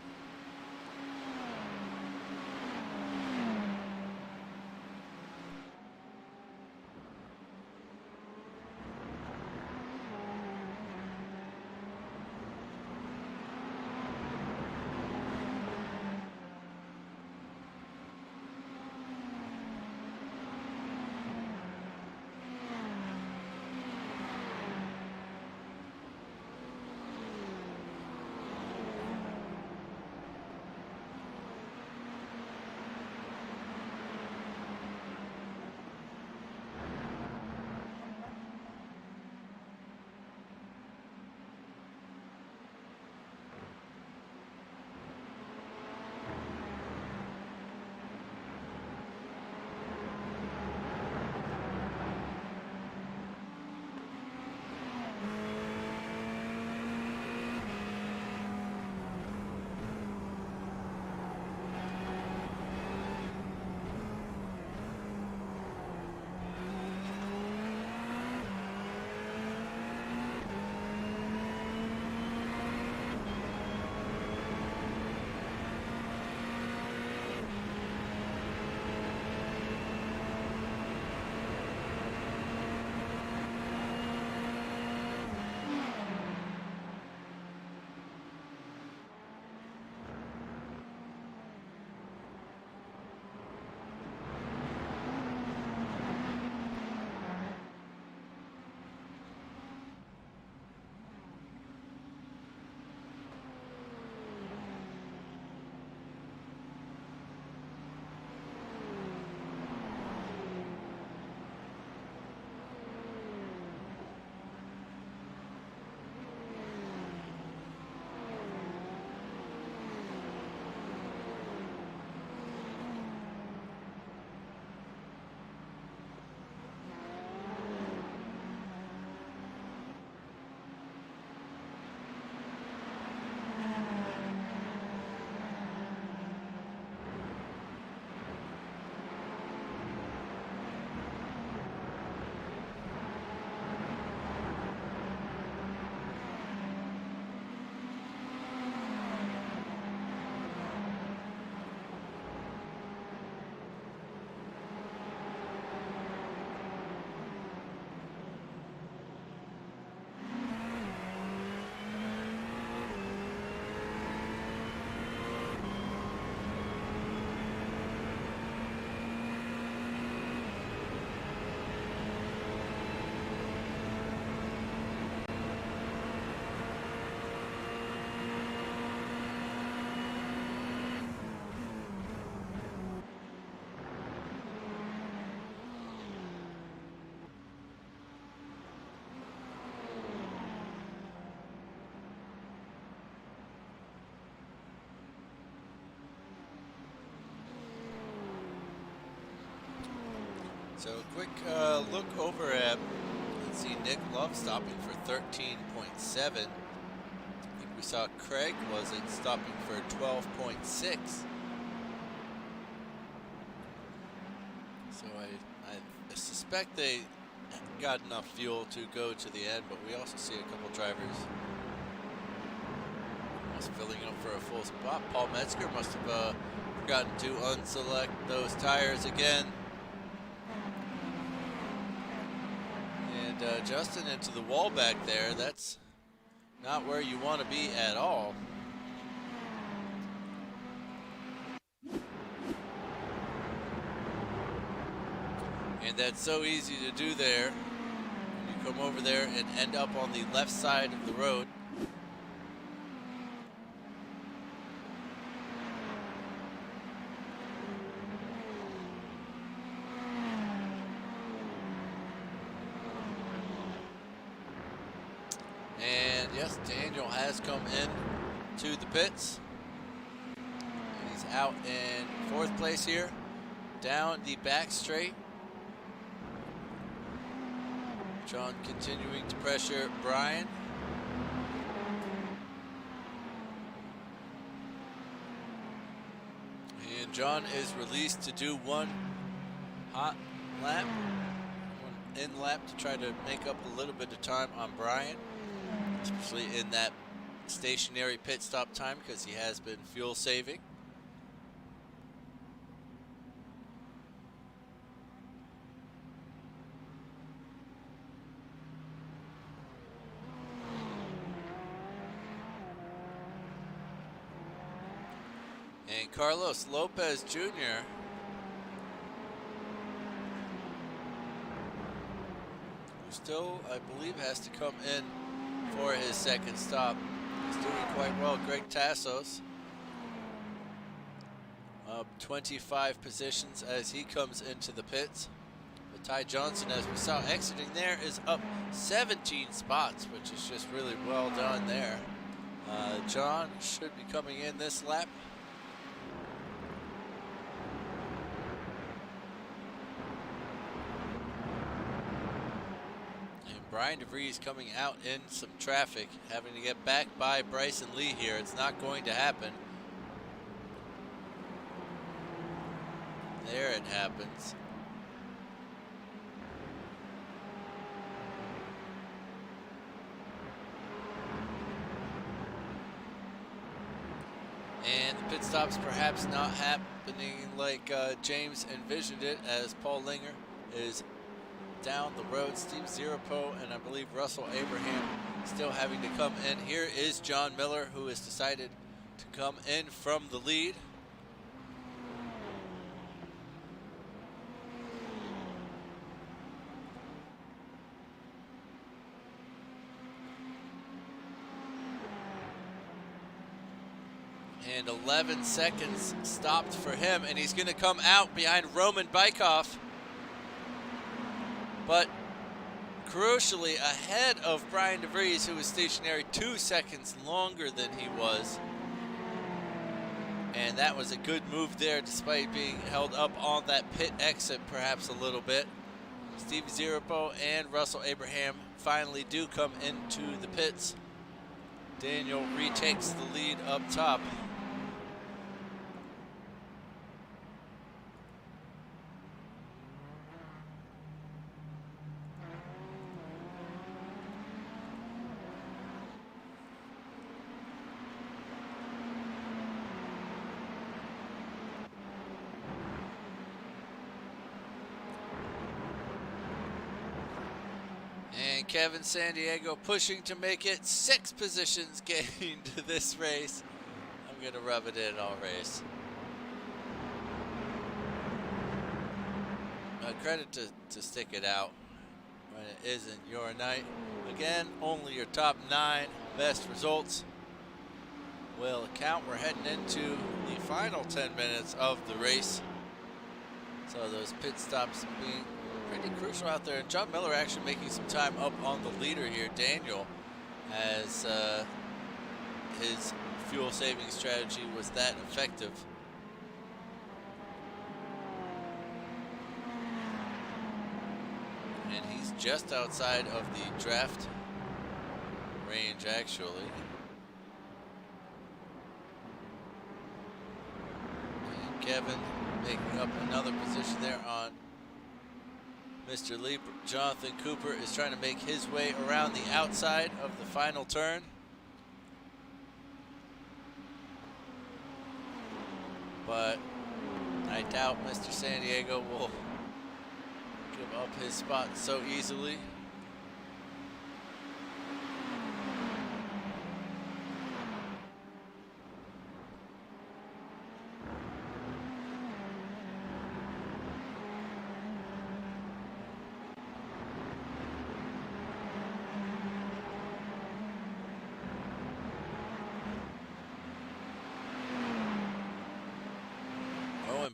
So quick look over at, let's see, Nick Love stopping for 13.7. I think we saw Craig, was it, stopping for 12.6. So I suspect they got enough fuel to go to the end, but we also see a couple drivers almost filling up for a full spot. Paul Metzger must have forgotten to unselect those tires again. And Justin into the wall back there. That's not where you want to be at all. And that's so easy to do there. You come over there and end up on the left side of the road. And yes, Daniel has come in to the pits. He's out in 4th place here, down the back straight. John continuing to pressure Brian. And John is released to do one hot lap, one in lap to try to make up a little bit of time on Brian, especially in that stationary pit stop time because he has been fuel saving. And Carlos Lopez Jr. who still, I believe, has to come in for his 2nd stop. He's doing quite well. Greg Tassos up 25 positions as he comes into the pits. But Ty Johnson, as we saw exiting there, is up 17 spots, which is just really well done there. John should be coming in this lap. Brian DeVries coming out in some traffic, having to get back by Bryson Lee here. It's not going to happen. There it happens. And the pit stop's perhaps not happening like James envisioned it, as Paul Linger is down the road. Steve Zirapo and I believe Russell Abraham still having to come in. Here is John Miller, who has decided to come in from the lead. And 11 seconds stopped for him, and he's going to come out behind Roman Bykov. But crucially ahead of Brian DeVries, who was stationary 2 seconds longer than he was. And that was a good move there, despite being held up on that pit exit perhaps a little bit. Steve Zirapo and Russell Abraham finally do come into the pits. Daniel retakes the lead up top. And Kevin Sandiego pushing to make it 6 positions gained this race. I'm going to rub it in all race. Credit to stick it out when it isn't your night. Again, only your top 9 best results will count. We're heading into the final 10 minutes of the race. So those pit stops being pretty crucial out there. And John Miller actually making some time up on the leader here, Daniel, as his fuel saving strategy was that effective. just outside of the draft range, actually. And Kevin making up another position there on Mr. Lee. Jonathan Cooper is trying to make his way around the outside of the final turn. But I doubt Mr. San Diego will give up his spot so easily.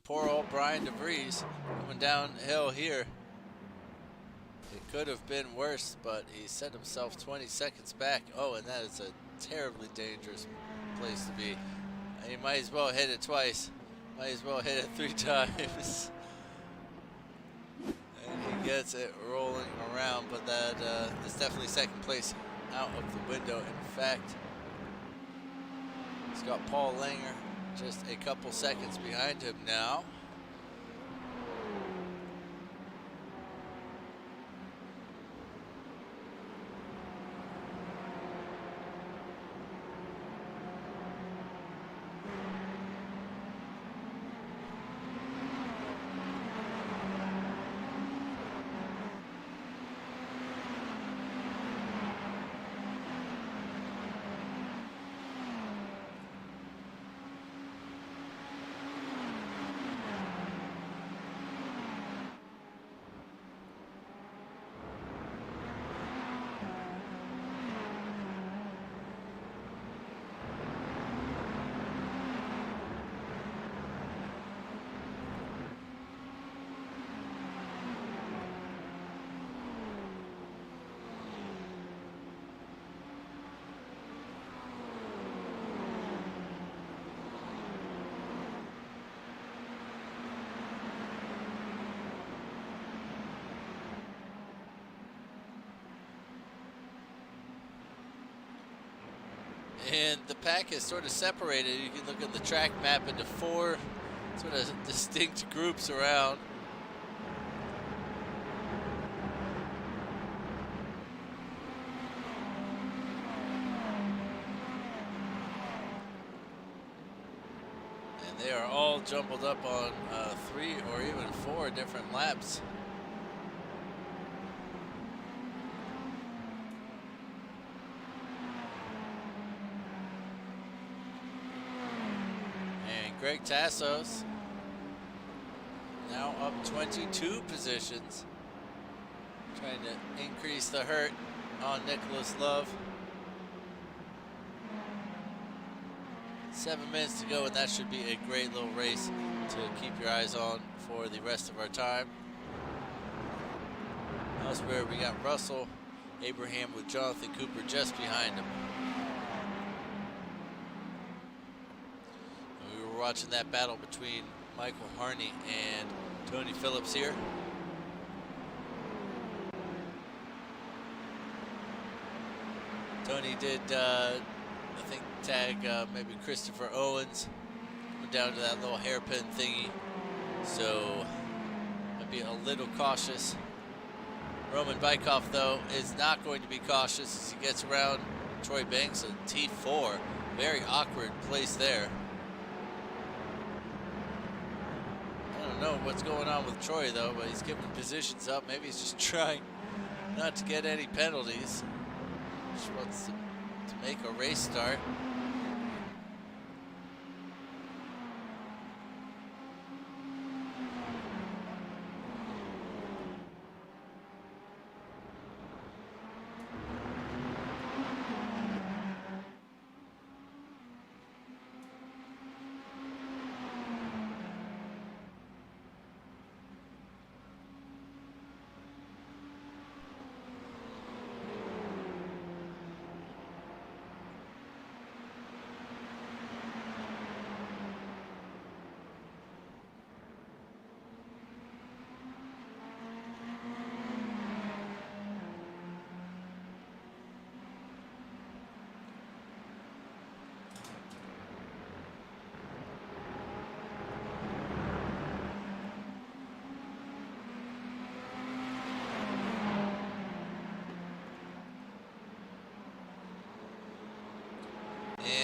Poor old Brian DeVries coming downhill here. It could have been worse, but he set himself 20 seconds back. Oh, and that is a terribly dangerous place to be. He might as well hit it twice. Might as well hit it 3 times. And he gets it rolling around, but that is definitely second place out of the window. In fact, he's got Paul Langer just a couple seconds behind him now. And the pack is sort of separated. You can look at the track map into 4 sort of distinct groups around. And they are all jumbled up on 3 or even 4 different laps. Greg Tassos now up 22 positions, trying to increase the hurt on Nicholas Love. 7 minutes to go, and that should be a great little race to keep your eyes on for the rest of our time. Elsewhere, we got Russell Abraham with Jonathan Cooper just behind him. Watching that battle between Michael Harney and Tony Phillips here. Tony did, I think, tag maybe Christopher Owens. Went down to that little hairpin thingy. So, might be a little cautious. Roman Bykov, though, is not going to be cautious as he gets around Troy Banks at T4. Very awkward place there. I don't know what's going on with Troy though, but he's giving positions up. Maybe he's just trying not to get any penalties. Just wants to make a race start.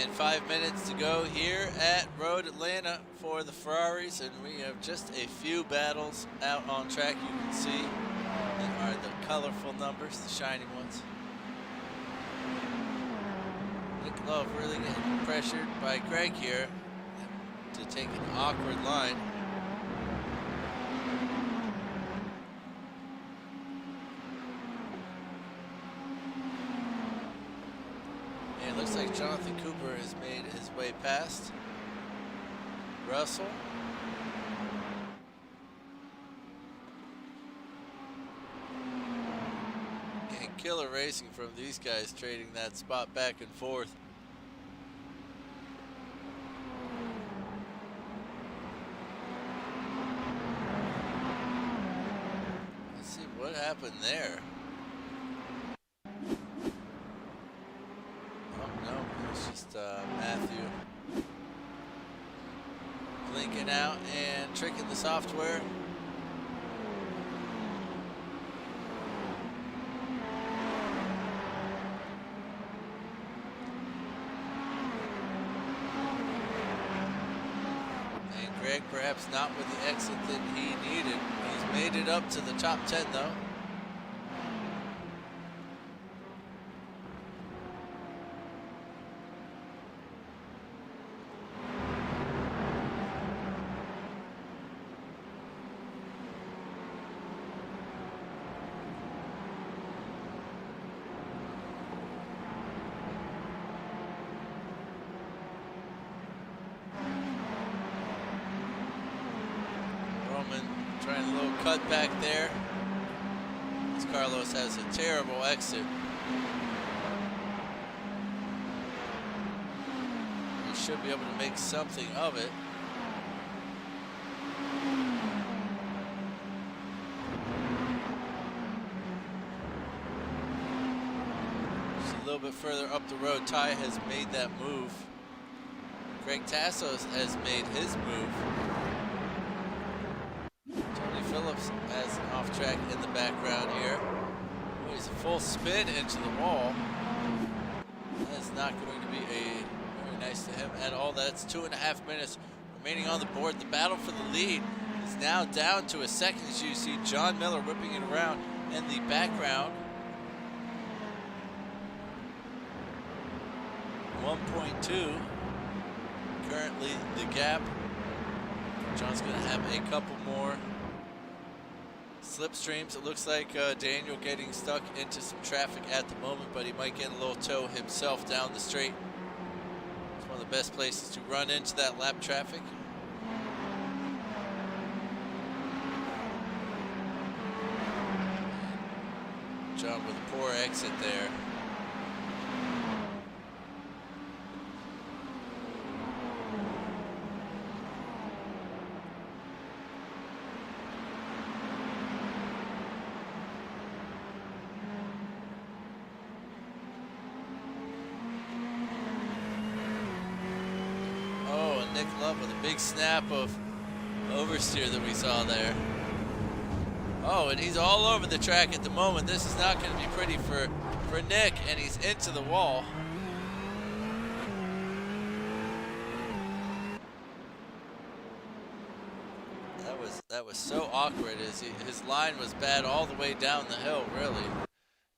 and 5 minutes to go here at Road Atlanta for the Ferraris, and we have just a few battles out on track. You can see that are the colorful numbers, the shiny ones. Nick Love really getting pressured by Greg here to take an awkward line. And it looks like Jonathan Cooper has made his way past Russell. And killer racing from these guys, trading that spot back and forth. Let's see what happened there. Matthew blinking out and tricking the software. And Greg perhaps not with the exit that he needed. He's made it up to the top 10 though. Trying a little cut back there, as Carlos has a terrible exit. He should be able to make something of it. Just a little bit further up the road, Ty has made that move. Greg Tassos has made his move. Phillips has an off track in the background here. Oh, he's a full spin into the wall. That's not going to be very nice to him at all. That's 2.5 minutes remaining on the board. The battle for the lead is now down to a second, as you see John Miller whipping it around in the background. 1.2 currently the gap. John's going to have a couple more slipstreams. It looks like Daniel getting stuck into some traffic at the moment, but he might get a little tow himself down the straight. It's one of the best places to run into that lap traffic. John with a poor exit there. Nick Love with a big snap of oversteer that we saw there. Oh, and he's all over the track at the moment. This is not going to be pretty for Nick, and he's into the wall. That was so awkward, as his line was bad all the way down the hill, really.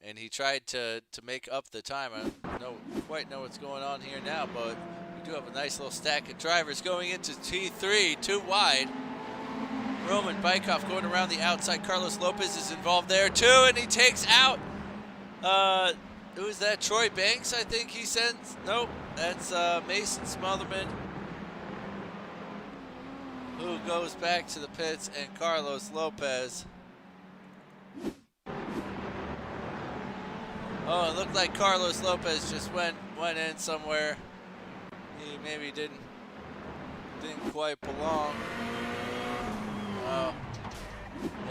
And he tried to make up the time. I don't quite know what's going on here now, but we do have a nice little stack of drivers going into T3, too wide. Roman Bykov going around the outside. Carlos Lopez is involved there too, and he takes out, who is that? Troy Banks, I think he sends. Nope, that's Mason Smotherman, who goes back to the pits, and Carlos Lopez. Oh, it looked like Carlos Lopez just went in somewhere. He maybe didn't quite belong. Oh,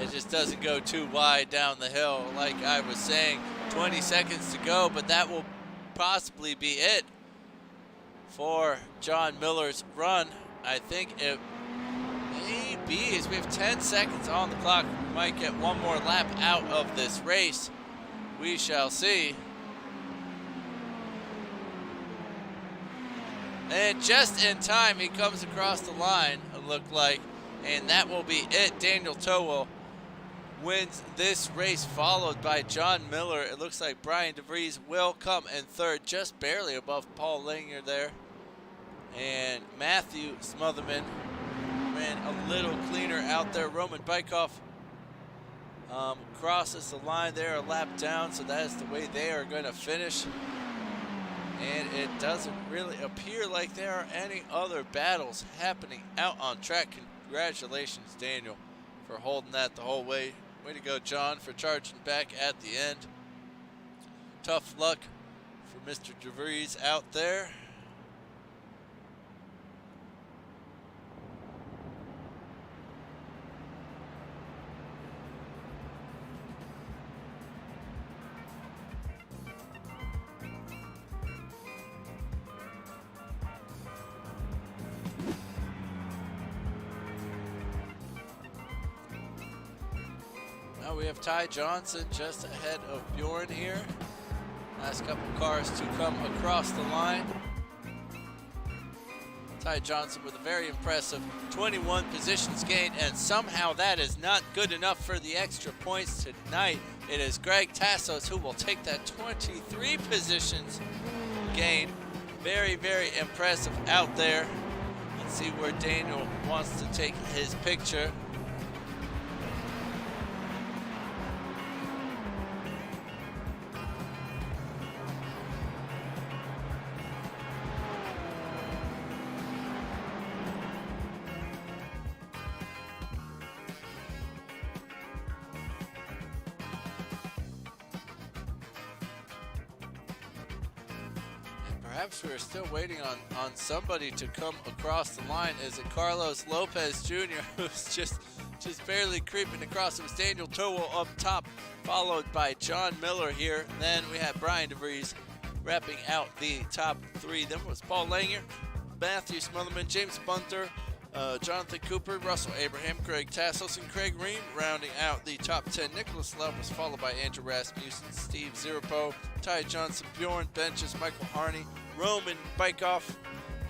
it just doesn't go too wide down the hill, like I was saying. 20 seconds to go, but that will possibly be it for John Miller's run. I think it may be, as we have 10 seconds on the clock. We might get one more lap out of this race. We shall see. And just in time, he comes across the line, it looked like, and that will be it. Daniel Towell wins this race, followed by John Miller. It looks like Brian DeVries will come in third, just barely above Paul Langer there. And Matthew Smotherman ran a little cleaner out there. Roman Bykoff crosses the line there a lap down, so that is the way they are going to finish. And it doesn't really appear like there are any other battles happening out on track. Congratulations, Daniel, for holding that the whole way. Way to go, John, for charging back at the end. Tough luck for Mr. DeVries out there. Now we have Ty Johnson just ahead of Bjorn here. Last couple cars to come across the line. Ty Johnson with a very impressive 21 positions gained, and somehow that is not good enough for the extra points tonight. It is Greg Tassos who will take that 23 positions gained. Very, very impressive out there. Let's see where Daniel wants to take his picture. Perhaps we're still waiting on somebody to come across the line. Is it Carlos Lopez Jr. who's just barely creeping across? It was Daniel Towell up top, followed by John Miller here. Then we have Brian DeVries wrapping out the top three. Then was Paul Langer, Matthew Smotherman, James Bunter, Jonathan Cooper, Russell Abraham, Greg Tassos, and Craig Ream rounding out the top 10. Nicholas Love was followed by Andrew Rasmussen, Steve Zirapo, Ty Johnson, Bjorn Benches, Michael Harney, Roman Bykoff,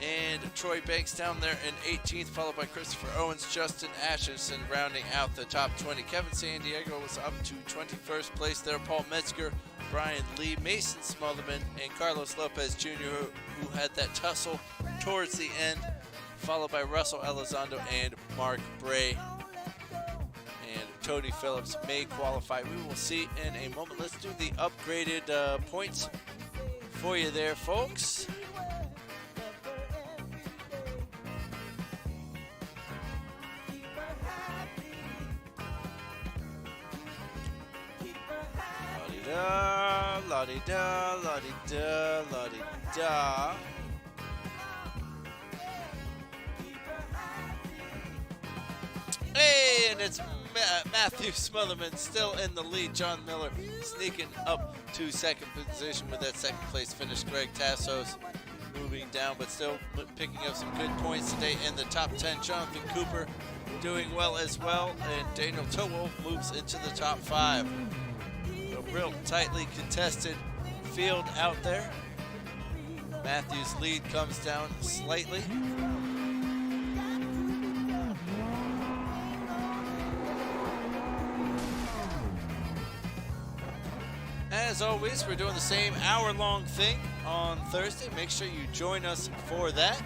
and Troy Banks down there in 18th, followed by Christopher Owens, Justin Asherson rounding out the top 20. Kevin San Diego was up to 21st place there. Paul Metzger, Brian Lee, Mason Smotherman, and Carlos Lopez Jr., who had that tussle towards the end, followed by Russell Elizondo and Mark Bray. And Tony Phillips may qualify. We will see in a moment. Let's do the upgraded points for you there, folks. La-di-da, la-di-da, la-di-da, la-di-da. Hey, and it's Matthew Smotherman still in the lead. John Miller sneaking up to second position with that second place finish. Greg Tassos moving down, but still picking up some good points today in the top 10. Jonathan Cooper doing well as well, and Daniel Towell moves into the top 5. A real tightly contested field out there. Matthew's lead comes down slightly. As always, we're doing the same hour-long thing on Thursday. Make sure you join us for that.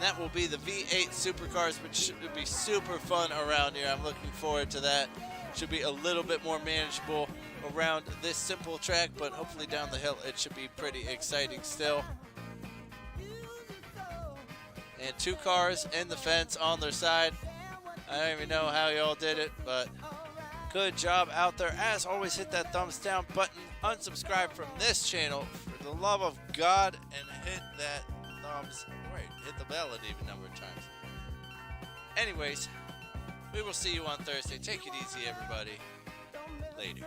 That will be the V8 Supercars, which should be super fun around here. I'm looking forward to that. Should be a little bit more manageable around this simple track, but hopefully down the hill it should be pretty exciting still. And 2 cars in the fence on their side. I don't even know how y'all did it, but good job out there. As always, hit that thumbs down button. Unsubscribe from this channel for the love of God, and hit that thumbs right. Hit the bell an even number of times. Anyways, we will see you on Thursday. Take it easy, everybody. Later.